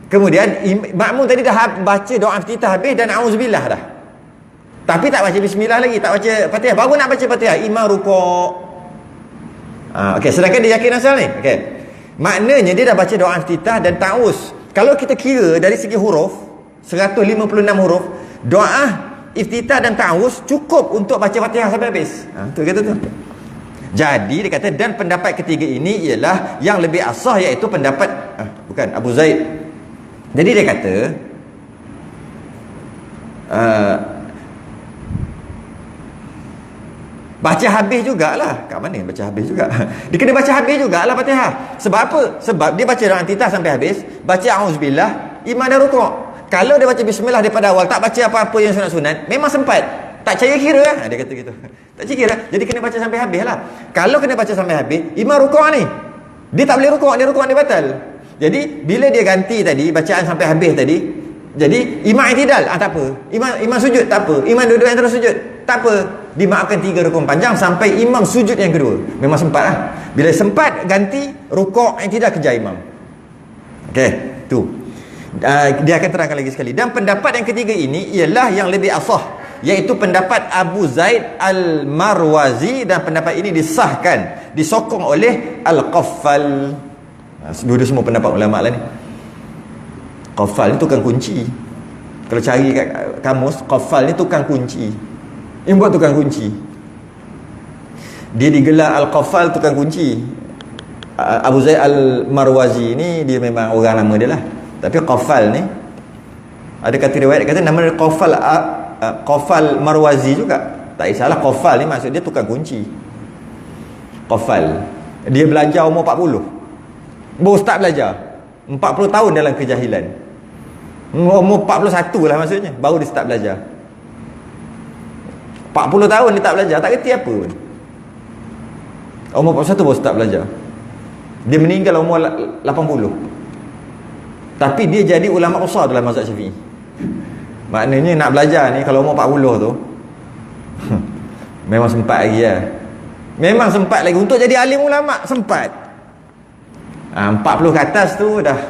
Kemudian makmum tadi dah baca doa iftitah habis dan auzubillah dah. Tapi tak baca bismillah lagi, tak baca Fatihah. Baru nak baca Fatihah, imam rukuk. Okey, sedangkan dia yakin asal ni. Okey. Maknanya dia dah baca doa iftitah dan ta'awuz. Kalau kita kira dari segi huruf, 156 huruf, doa iftitah dan ta'awuz cukup untuk baca Fatihah sampai habis. Tu kata tu. Jadi dia kata, dan pendapat ketiga ini ialah yang lebih asah, iaitu pendapat bukan Abu Zaid. Jadi dia kata baca habis jugalah. Kat mana baca habis juga? Dia kena baca habis jugalah Fatihah. Sebab apa? Sebab dia baca doa iftitah sampai habis, baca auzubillah, imam dah rukuk. Kalau dia baca bismillah daripada awal, tak baca apa-apa yang sunat-sunat, memang sempat. Tak percaya kira lah. Dia kata gitu. Tak percaya kira. Jadi kena baca sampai habis lah. Kalau kena baca sampai habis, imam rukuk ni, dia tak boleh rukuk, dia batal. Jadi bila dia ganti tadi bacaan sampai habis tadi, jadi imam i'tidal tak apa, imam sujud tak apa, imam dua-dua yang terus sujud tak apa, dimaafkan 3 rukun panjang sampai imam sujud yang kedua. Memang sempat lah. Bila sempat ganti rukuk i'tidal kejar imam. Okey, tu dia akan terangkan lagi sekali. Dan pendapat yang ketiga ini ialah yang lebih asah, iaitu pendapat Abu Zaid Al-Marwazi, dan pendapat ini disahkan, disokong oleh Al-Qaffal. Dua-dua semua pendapat ulama lah ni. Qaffal ni tukang kunci. Kalau cari kat kamus, Qaffal ni tukang kunci. Yang buat tukang kunci. Dia digelar Al-Qaffal, tukang kunci. Abu Zaid Al-Marwazi ni dia memang orang nama dia lah. Tapi Qaffal ni, ada kata riwayat kata nama dia Qaffal Marwazi juga. Tak kisahlah, Qaffal ni maksud dia tukang kunci. Qaffal. Dia belajar umur 40. Baru start belajar. 40 tahun dalam kejahilan. Umur 41 lah maksudnya, baru dia start belajar. 40 tahun dia tak belajar, tak kerti apa pun. Umur 41 baru start belajar. Dia meninggal umur 80. Tapi dia jadi ulama besar dalam mazhab Syafi'i. Maknanya nak belajar ni kalau umur 40 tu memang sempat lagi lah. Memang sempat lagi untuk jadi alim ulama, sempat. 40 ke atas tu dah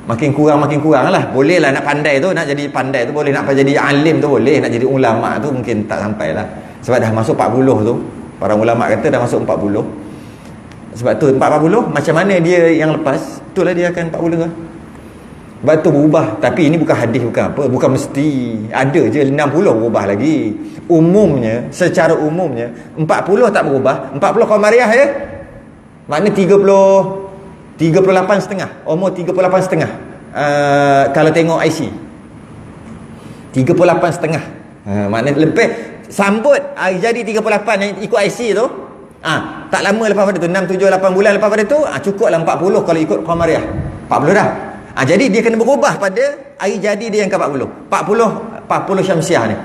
makin kurang lah. Boleh lah nak pandai tu, nak jadi pandai tu boleh, nak jadi alim tu boleh, nak jadi ulama tu mungkin tak sampai lah. Sebab dah masuk 40 tu, para ulama kata dah masuk 40. Sebab tu 40 macam mana dia yang lepas, itulah dia akan 40 lah. Sebab tu berubah. Tapi ini bukan hadis, bukan apa, bukan mesti. Ada je 60 berubah lagi. Umumnya, secara umumnya 40 tak berubah. 40 Qamariyah ya, makna 38,5. Umur 38,5. Kalau tengok IC 38,5. Maknanya lebih sambut hari jadi 38 yang ikut IC tu. Tak lama lepas pada tu, 6, 7, 8 bulan lepas pada tu, cukuplah 40 kalau ikut Qamariyah. 40 dah. Jadi dia kena berubah pada hari jadi dia yang ke 40 Syamsiah ni.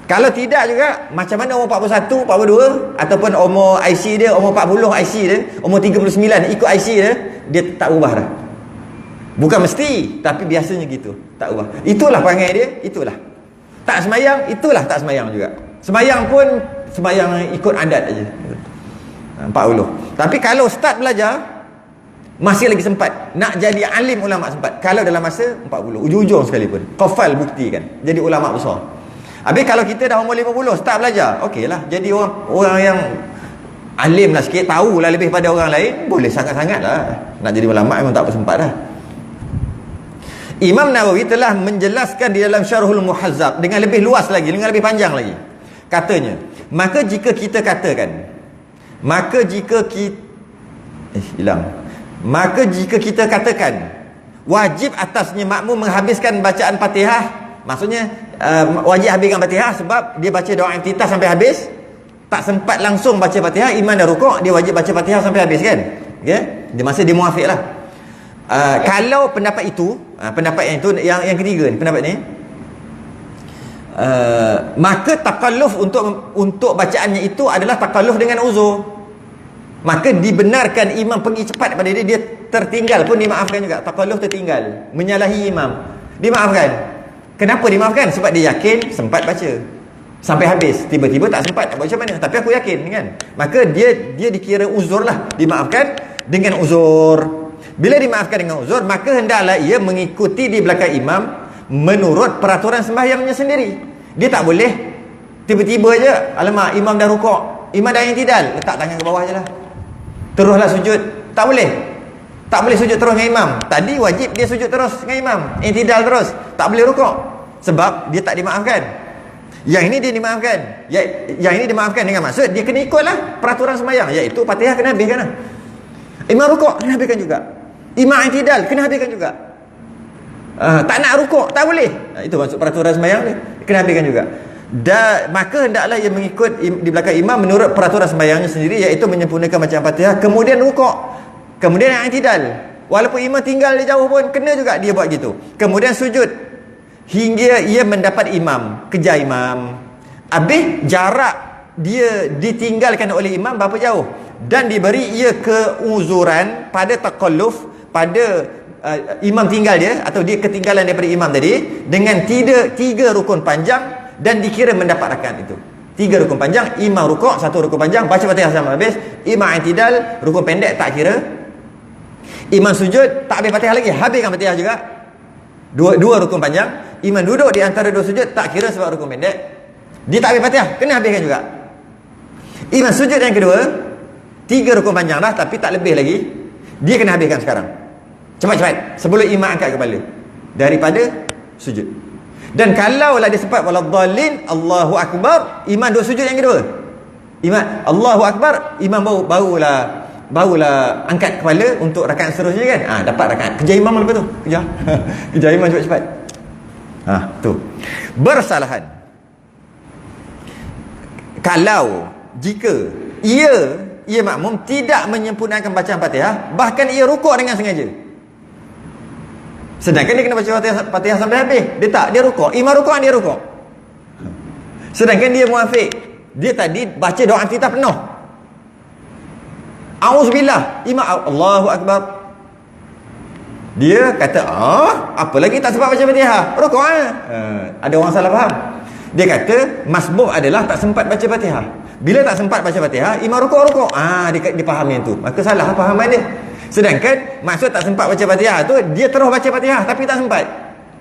Kalau tidak juga, macam mana umur 41, 42, ataupun umur IC dia, umur 40 IC dia, umur 39 ikut IC dia tak ubah dah. Bukan mesti, tapi biasanya gitu, tak ubah. Itulah perangai dia, itulah. Tak semayang, itulah tak semayang juga. Semayang pun semayang ikut adat aja. 40. Tapi kalau start belajar, masih lagi sempat. Nak jadi alim ulama sempat. Kalau dalam masa 40, ujung-ujung sekalipun. Qaffal buktikan, jadi ulama besar. Habis kalau kita dah umur 50 start belajar, okeylah, jadi orang yang alim lah sikit, tahulah lebih pada orang lain, boleh sangat-sangat lah. Nak jadi ulama memang tak bersempat dah. Imam Nawawi telah menjelaskan di dalam Syarhul Muhazzab dengan lebih luas lagi, dengan lebih panjang lagi. Katanya, maka jika kita katakan, wajib atasnya makmum menghabiskan bacaan Fatihah, maksudnya wajib habiskan Fatihah sebab dia baca doa iftitah sampai habis, tak sempat langsung baca Fatihah, imam dah rukuk, dia wajib baca Fatihah sampai habis kan. Okay? Dia masa dia muafiq lah. Kalau pendapat itu, pendapat yang itu, yang ketiga ni, pendapat ni, maka takalluf untuk bacaannya itu adalah takalluf dengan uzur. Maka dibenarkan imam pergi cepat pada dia tertinggal pun dimaafkan juga. Takalluf tertinggal, menyalahi imam, dimaafkan. Kenapa dimaafkan? Sebab dia yakin sempat baca sampai habis, tiba-tiba tak sempat, nak buat macam mana? Tapi aku yakin kan. Maka dia dikira uzur lah, dimaafkan dengan uzur. Bila dimaafkan dengan uzur, maka hendaklah ia mengikuti di belakang imam menurut peraturan sembahyangnya sendiri. Dia tak boleh tiba-tiba je, alamak imam dah rukuk, imam dah i'tidal, letak tangan ke bawah je lah, teruslah sujud. Tak boleh. Tak boleh sujud terus dengan imam. Tadi wajib dia sujud terus dengan imam, i'tidal terus, tak boleh rukuk, sebab dia tak dimaafkan. Yang ini dia dimaafkan. Yang ini dimaafkan dengan maksud dia kena ikutlah peraturan sembahyang, iaitu Fatihah kena habiskan lah. Imam rukuk kena habiskan juga. Imam i'tidal kena habiskan juga. Tak nak rukuk tak boleh. Itu maksud peraturan sembahyang dia, kena habiskan juga. Dan maka hendaklah ia mengikut di belakang imam menurut peraturan sembahyangnya sendiri, iaitu menyempurnakan bacaan Fatihah, kemudian rukuk, kemudian i'tidal. Walaupun imam tinggal di jauh pun kena juga dia buat gitu. Kemudian sujud hingga ia mendapat imam, kejar imam. Habis jarak dia ditinggalkan oleh imam berapa jauh, dan diberi ia keuzuran pada takalluf, pada imam tinggal dia, atau dia ketinggalan daripada imam tadi dengan tiga rukun panjang, dan dikira mendapat rakaat itu. 3 rukun panjang, imam rukuk, 1 rukun panjang, baca Fatihah sampai habis, imam i'tidal, rukun pendek tak kira, imam sujud tak habis Fatihah lagi, habiskan Fatihah juga, dua rukun panjang, Imam duduk di antara dua sujud, tak kira sebab rukun pendek, dia tak habis Fatihah, kena habiskan juga. Imam sujud yang kedua, 3 rukun panjang dah, tapi tak lebih lagi, dia kena habiskan sekarang. Cepat-cepat sebelum imam angkat kepala daripada sujud. Dan kalaulah dia sempat waladhdallin, Allahu akbar, imam duduk sujud yang kedua, imam Allahu akbar, imam barulah angkat kepala untuk rakaat seterusnya kan. Dapat rakaat. Kejar imam lepas tu. Kejar imam cepat-cepat. Tu. Bersalahan. Kalau jika ia makmum tidak menyempurnakan bacaan Fatihah, bahkan ia rukuk dengan sengaja. Sedangkan dia kena baca Fatihah sampai habis. Dia tak, dia rukuk. Imam rukuk, dia rukuk. Sedangkan dia muafiq. Dia tadi baca doa iftitah penuh. Auzubillah, imam Allahu akbar. Dia kata, apa lagi tak sempat baca Fatihah? Rukuk. Ada orang salah faham. Dia kata masbuk adalah tak sempat baca Fatihah. Bila tak sempat baca Fatihah, imam rukuk. Dia faham yang tu. Maka salah fahaman dia. Sedangkan maksud tak sempat baca Fatihah tu, dia terus baca Fatihah tapi tak sempat,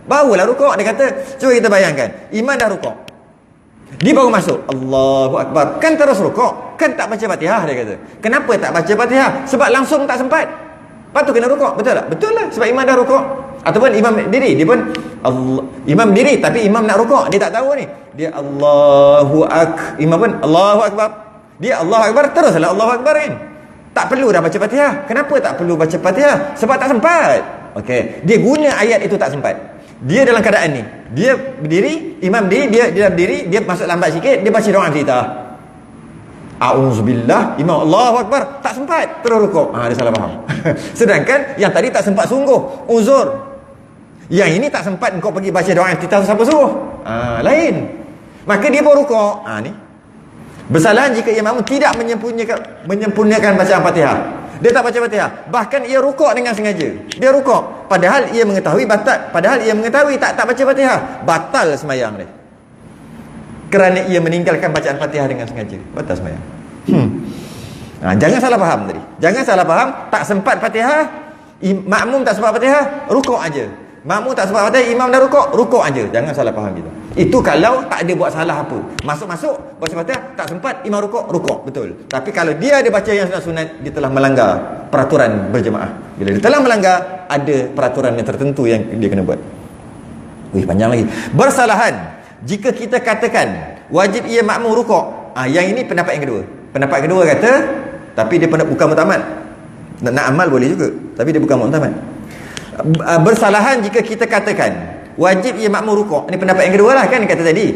barulah rukuk. Dia kata, cuba kita bayangkan, imam dah rukuk, dia baru masuk Allahu akbar, kan terus rukuk, kan tak baca Fatihah. Dia kata, kenapa tak baca Fatihah? Sebab langsung tak sempat. Lepas tu kena rukuk. Betul tak? Betul lah, sebab imam dah rukuk. Ataupun imam diri, dia pun imam diri tapi imam nak rukuk, dia tak tahu ni. Dia imam pun Allahu akbar, dia Allahu akbar, teruslah Allahu akbar kan. Tak perlu dah baca Fatihah. Kenapa tak perlu baca Fatihah? Sebab tak sempat. Okey, dia guna ayat itu tak sempat. Dia dalam keadaan ni, dia berdiri, imam diri, dia berdiri, dia masuk lambat sikit, dia baca doa iftitah. A'udzubillah, imam Allahu akbar, tak sempat, terus rukuk. Dia salah faham. Sedangkan yang tadi tak sempat sungguh, uzur. Yang ini tak sempat engkau pergi baca doa iftitah siapa suruh. Lain. Maka dia baru rukuk. Ni bersalahan jika imam tidak menyempurnakan bacaan Fatihah. Dia tak baca Fatihah, bahkan ia rukuk dengan sengaja. Dia rukuk padahal ia mengetahui tak baca Fatihah. Batal sembahyang dia, kerana ia meninggalkan bacaan Fatihah dengan sengaja. Batal sembahyang. Jangan salah faham tadi. Jangan salah faham, tak sempat Fatihah, makmum tak sempat Fatihah, rukuk aja. Makmum tak sempat Fatihah, imam dah rukuk aja. Jangan salah faham gitu. Itu kalau tak ada buat salah apa. Masuk baca Fatihah, tak sempat, imam rukuk, betul. Tapi kalau dia ada baca yang sunat-sunat, dia telah melanggar peraturan berjemaah. Bila dia telah melanggar, ada peraturan yang tertentu yang dia kena buat. Panjang lagi. Bersalahan jika kita katakan wajib ia makmum rukuk. Yang ini pendapat yang kedua. Pendapat kedua kata, tapi dia bukan muktamad. Nak amal boleh juga, tapi dia bukan muktamad. Bersalahan jika kita katakan wajib ia makmum rukuk. Ini pendapat yang kedua lah kan, kata tadi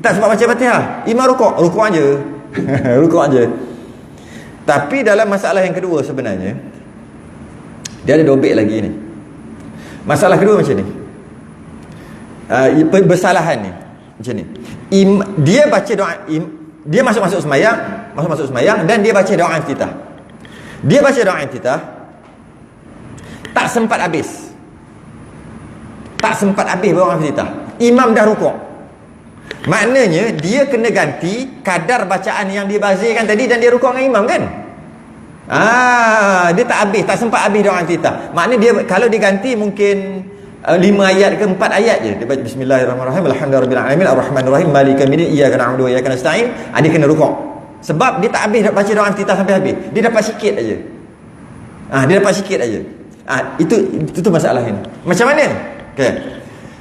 tak sempat baca Fatihah, imam rukuk aja. Rukuk aja. Tapi dalam masalah yang kedua sebenarnya dia ada dobek lagi ni. Masalah kedua macam ni, bersalahan ni macam ni. Dia baca doa, dia masuk sembahyang dan dia baca doa iftitah. Dia baca doa iftitah, tak sempat habis doa iftitah, imam dah rukuk. Maknanya dia kena ganti kadar bacaan yang dia bazirkan tadi dan dia rukuk dengan imam kan. Dia tak sempat habis doa iftitah. Maknanya dia kalau diganti mungkin 5 ayat ke 4 ayat je. Dia baca bismillahirrahmanirrahim, alhamdulillahirabbil alamin, arrahmanirrahim, maliki yaumiddin, iyyaka na'budu wa iyyaka nasta'in. Dia kena rukuk. Sebab dia tak habis baca doa iftitah sampai habis. Dia dapat sikit aja. Itu masalah ini. Macam mana? Okey.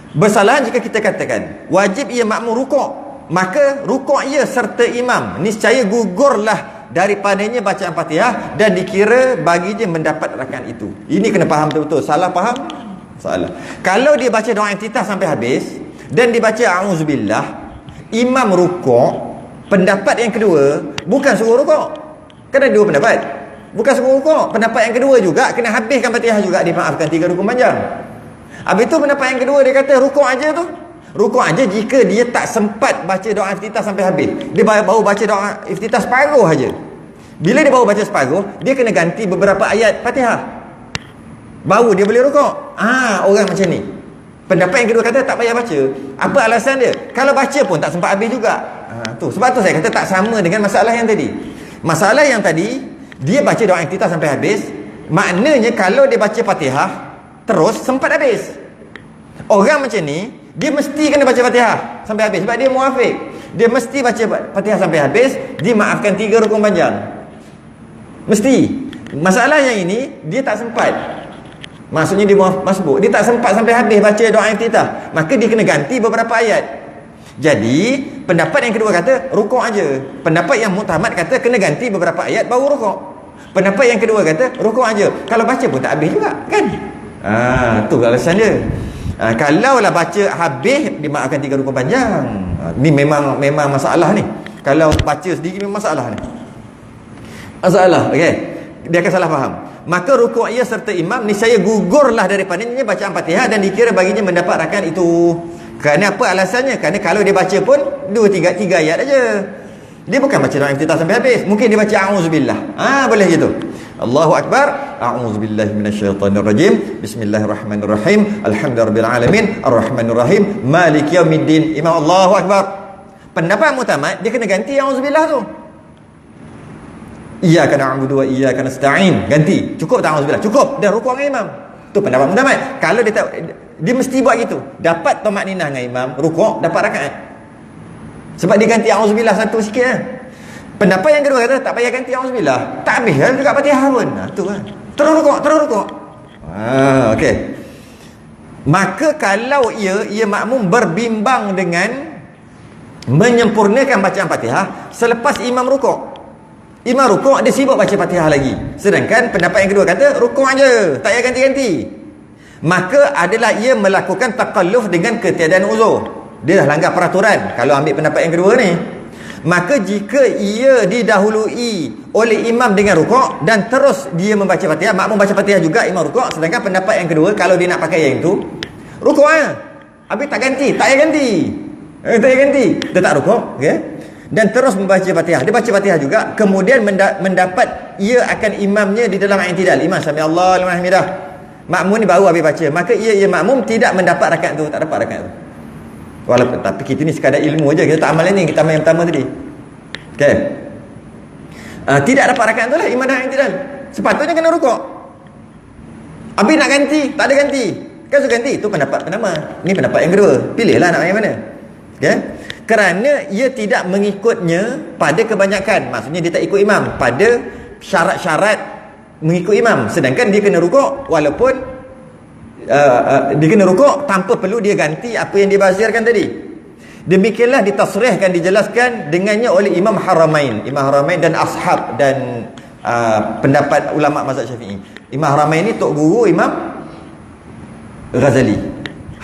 Bersalahan jika kita katakan wajib ia makmum rukuk, maka rukuk ia serta imam niscaya gugurlah daripadanya bacaan Fatihah dan dikira bagi dia mendapat rakaat itu. Ini kena faham betul-betul. Salah faham, salah. Kalau dia baca doa iftitah sampai habis dan dibaca a'udzubillah, imam rukuk, pendapat yang kedua bukan suruh rukuk. Kan ada dua pendapat. Bukan suruh rukuk. Pendapat yang kedua juga kena habiskan Fatihah juga, dimaafkan 3 rukun panjang. Habis tu pendapat yang kedua dia kata rukuk aja tu. Rukuk aja jika dia tak sempat baca doa iftitah sampai habis. Dia baru baca doa iftitah separuh aja. Bila dia baru baca separuh, dia kena ganti beberapa ayat Fatihah, baru dia boleh rukuk. Orang macam ni. Pendapat yang kedua kata tak payah baca. Apa alasan dia? Kalau baca pun tak sempat habis juga. Sebab tu saya kata tak sama dengan masalah yang tadi. Masalah yang tadi, dia baca doa iftitah sampai habis. Maknanya kalau dia baca Fatihah terus sempat habis. Orang macam ni, Dia mesti kena baca Fatihah sampai habis sebab dia muafiq. Dia mesti baca Fatihah sampai habis, dimaafkan 3 rukun panjang. Mesti. Masalah yang ini dia tak sempat. Maksudnya dia masbuk, dia tak sempat sampai habis baca doa iftitah. Maka dia kena ganti beberapa ayat. Jadi, pendapat yang kedua kata rukuk aja. Pendapat yang muktamad kata kena ganti beberapa ayat baru rukuk. Pendapat yang kedua kata rukuk aja. Kalau baca pun tak habis juga, kan? Tu alasan dia. Kalaulah baca habis, dimaafkan 3 rukun panjang. Ni memang masalah ni. Kalau baca sendiri memang masalah ni. Masalah, okey. Dia akan salah faham. Maka rukuk ia serta imam niscaya gugurlah daripadanya bacaan Fatihah dan dikira baginya mendapat rakaat itu. Kerana apa alasannya? Kerana kalau dia baca pun 2-3 ayat aja. Dia bukan baca doa iftitah sampai habis. Mungkin dia baca a'udzubillah. Boleh gitu. Allahu akbar. A'udzubillahi minasyaitonirrajim. Bismillahirrahmanirrahim. Alhamdulillahirabbil alamin. Arrahmanirrahim. Maliki yaumiddin. Imam Allahu akbar. Pendapat muktamad dia kena ganti a'udzubillah tu. Iyyaka na'budu wa iyyaka nasta'in. Ganti. Cukup tak a'udzubillah? Cukup. Dan rukuk dengan imam. Tu pendapat muktamad. Kalau dia tak, dia mesti buat gitu. Dapat tamakninah dengan imam, rukuk, dapat rakaat. Sebab dia ganti a'udzubillah satu sikit lah. Pendapat yang kedua kata tak payah ganti a'udzubillah. Tak habis lah dekat Fatihah pun. Tu kan. Terus rukuk. Okey. Maka kalau ia makmum berbimbang dengan menyempurnakan bacaan Fatihah selepas imam rukuk. Imam rukuk dia sibuk baca Fatihah lagi. Sedangkan pendapat yang kedua kata rukuk aja, tak payah ganti-ganti. Maka adalah ia melakukan takalluf dengan ketiadaan uzur. Dia dah langgar peraturan kalau ambil pendapat yang kedua ni. Maka jika ia didahului oleh imam dengan rukuk dan terus dia membaca Fatihah, makmum baca Fatihah juga, imam rukuk. Sedangkan pendapat yang kedua kalau dia nak pakai yang itu, rukuk habis tak ganti, tak payah ganti. Tak payah ganti. Dia tak rukuk, okey. Dan terus membaca Fatihah. Dia baca Fatihah juga, kemudian mendapat ia akan imamnya di dalam i'tidal. Imam sami Allahu liman hamidah. Makmum ni baru habis baca. Maka ia makmum tidak mendapat rakaat tu, tak dapat rakaat tu. Walaupun tapi kita ni sekadar ilmu aja, kita tak amal ni, kita amal yang pertama tadi. Okey. Tidak dapat rakaat tu lah imam dah i'tidal. Sepatutnya kena rukuk. Habis nak ganti, tak ada ganti. Kan suruh ganti. Itu pendapat pertama. Ni pendapat yang kedua. Pilihlah nak yang mana. Okey. Kerana ia tidak mengikutnya pada kebanyakan. Maksudnya dia tak ikut imam pada syarat-syarat mengikut imam. Sedangkan dia kena rukuk walaupun dia kena rukuk tanpa perlu dia ganti apa yang dia bazirkan tadi. Demikianlah ditasrihkan, dijelaskan dengannya oleh Imam Haramain dan ashab dan pendapat ulama mazhab Syafi'i. Imam Haramain ni tok guru Imam Ghazali.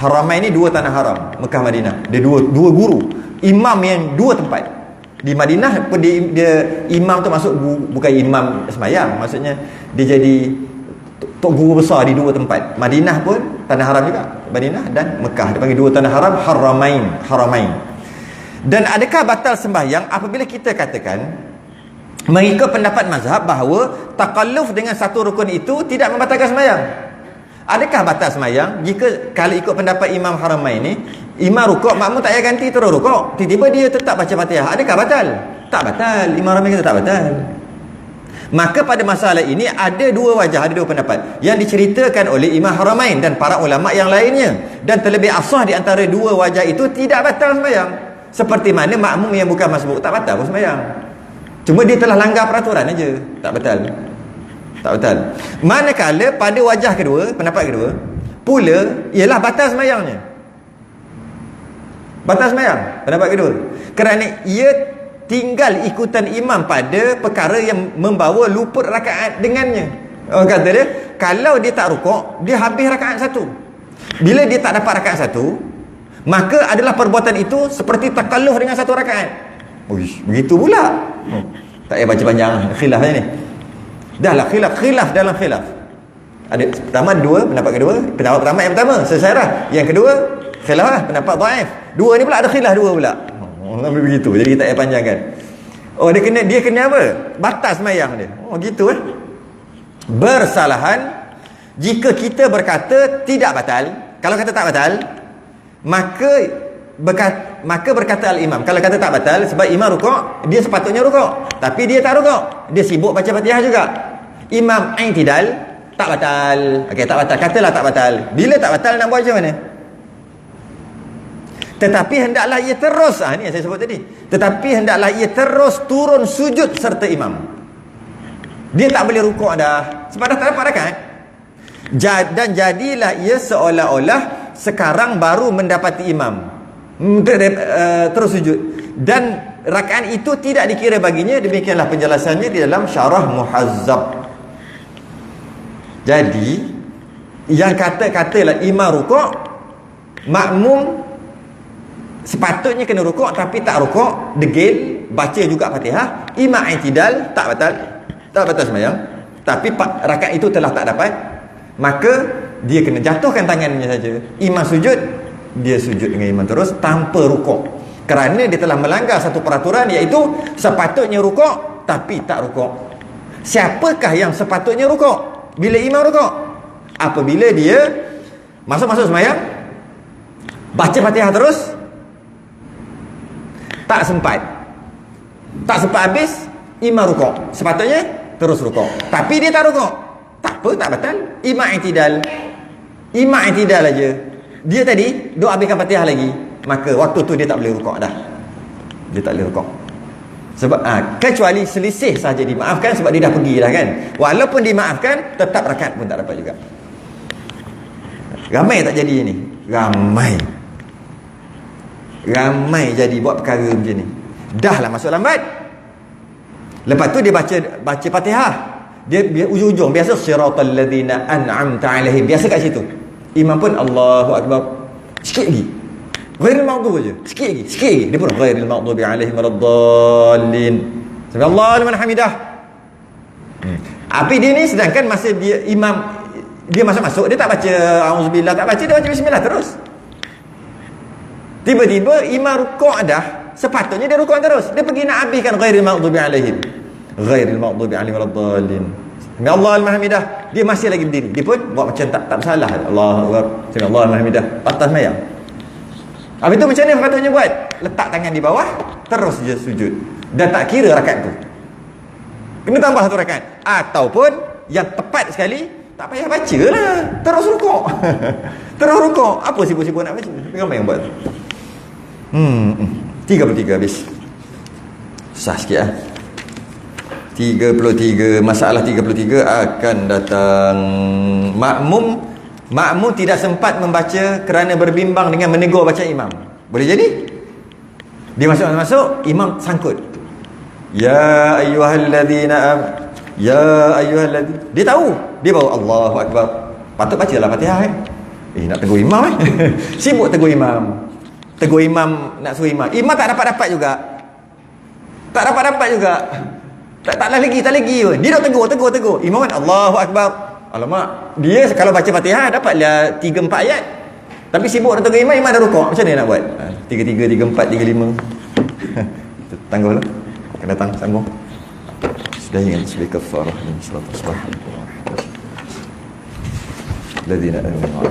Haramain ni 2 tanah haram, Mekah Madinah. Dia dua guru. Imam yang 2 tempat. Di Madinah pun dia imam tu masuk bukan imam semayang, maksudnya dia jadi tok guru besar di 2 tempat. Madinah pun tanah haram juga, Madinah dan Mekah. Dia panggil 2 tanah haram, Haramain. Dan adakah batal sembahyang apabila kita katakan mengikut pendapat mazhab bahawa takalluf dengan satu rukun itu tidak membatalkan sembahyang? Adakah batal sembahyang jika kalau ikut pendapat Imam Haramain ni, imam rukuk, makmum tak payah ganti terus rukuk, tiba-tiba dia tetap baca Fatihah, adakah batal? Tak batal. Imam Haramain kata tak batal. Maka pada masalah ini ada 2 wajah, ada 2 pendapat yang diceritakan oleh Imam Haramain dan para ulama yang lainnya, dan terlebih asah di antara 2 wajah itu tidak batal sembahyang. Seperti mana makmum yang bukan masbuk tak batal pun sembahyang. Cuma dia telah langgar peraturan aja, tak batal. Tak betul. Manakala pada wajah kedua, pendapat kedua, pula ialah batal sembahyangnya. Batal sembahyang, pendapat kedua. Kerana ia tinggal ikutan imam pada perkara yang membawa luput rakaat dengannya. Orang kata dia, kalau dia tak rukuk, dia habis rakaat 1. Bila dia tak dapat rakaat 1, maka adalah perbuatan itu seperti takalluf dengan 1 rakaat. Begitu pula. Tak payah baca panjang khilaf ni. Dah lah khilaf dalam khilaf. Ada pertama 2, pendapat kedua. Pendapat pertama yang pertama sesyarah. Yang kedua khilaf lah, pendapat dhaif. 2 ni pula ada khilaf 2 pula. Begitu. Jadi kita tak payah panjangkan. Dia kena apa? Batas sembahyang dia. Gitu Bersalahan jika kita berkata tidak batal. Kalau kata tak batal, maka berkata al-imam. Kalau kata tak batal sebab imam rukuk, dia sepatutnya rukuk, tapi dia tak rukuk, dia sibuk baca Fatihah juga. Imam i'tidal, tak batal. Okey, tak batal. Katalah tak batal. Bila tak batal nak buat macam mana? Tetapi hendaklah ia terus, ni yang saya sebut tadi, tetapi hendaklah ia terus turun sujud serta imam. Dia tak boleh rukuk dah, sebab dah tak dapat rakaat. Dan jadilah ia seolah-olah sekarang baru mendapati imam, terus sujud, dan rakaat itu tidak dikira baginya. Demikianlah penjelasannya di dalam Syarah Muhazzab. Jadi yang katalah imam rukuk, makmum sepatutnya kena rukuk tapi tak rukuk, degil, baca juga Fatihah, imam i'tidal, tak batal sembahyang, tapi rakaat itu telah tak dapat, maka dia kena jatuhkan tangannya saja. Imam sujud, dia sujud dengan imam terus tanpa rukuk, kerana dia telah melanggar satu peraturan, iaitu sepatutnya rukuk tapi tak rukuk. Siapakah yang sepatutnya rukuk bila imam rukuk? Apabila dia masuk sembahyang, baca Fatihah terus, tak sempat habis, imam rukuk, sepatutnya terus rukuk, tapi dia tak rukuk, tak apa, tak batal. Imam i'tidal aja, dia tadi duk habiskan Fatihah lagi, maka waktu tu dia tak boleh rukuk dah. Dia tak boleh rukuk. Sebab kecuali selisih saja dimaafkan, sebab dia dah pergi dah kan. Walaupun dimaafkan, tetap rakaat pun tak dapat juga. Ramai tak jadi ni? Ramai jadi buat perkara macam ni. Dah lah masuk lambat, lepas tu dia baca Fatihah, dia ujung-ujung biasa siratal ladzina an'amta alaihim, biasa kat situ. Imam pun Allahu akbar, sikit lagi, ghairil maghdub aja, sikit lagi, dia pun ghairil maghdubi alaihim waladdallin, sampai Allahu liman hamidah. Tapi dia ni sedangkan masa dia imam, dia masuk dia tak baca auzubillah, tak baca, dia baca bismillah terus. Tiba-tiba imam rukuk dah, sepatutnya dia rukuk terus, dia pergi nak habiskan ghairil maghdubi alaihim waladdallin, sampai Allahu liman hamidah, dia masih lagi berdiri, dia pun buat macam tak bersalah. Allahu akbar, sampai Allahu liman hamidah, patah sembahyang. Habis tu macam mana patutnya buat? Letak tangan di bawah, terus je sujud, dan tak kira rakaat tu, kena tambah satu rakaat. Ataupun yang tepat sekali, tak payah baca lah, terus rukuk. Terus rukuk, apa sibuk-sibuk nak baca? Ramai yang buat 33 habis. Susah sikit 33, masalah 33 akan datang. Makmum tidak sempat membaca kerana berbimbang dengan menegur bacaan imam. Boleh jadi dia masuk, imam sangkut, ya ayyuhalladzina dia tahu, dia baru Allahu akbar, patut bacalah Fatihah nak tegur imam sibuk tegur imam, nak suruh imam tak dapat juga, tak lagi pun, dia nak tegur imam kan Allahu akbar. Alamak, dia kalau baca Fatihah dapatlah 3-4 ayat, tapi sibuk nak tegur imam dah rukuk, macam mana nak buat? 33, 34, 35 tangguh lah, akan datang sambung. Sudah ingat sebagai kafarah dan salat asbah. Ladzina amanu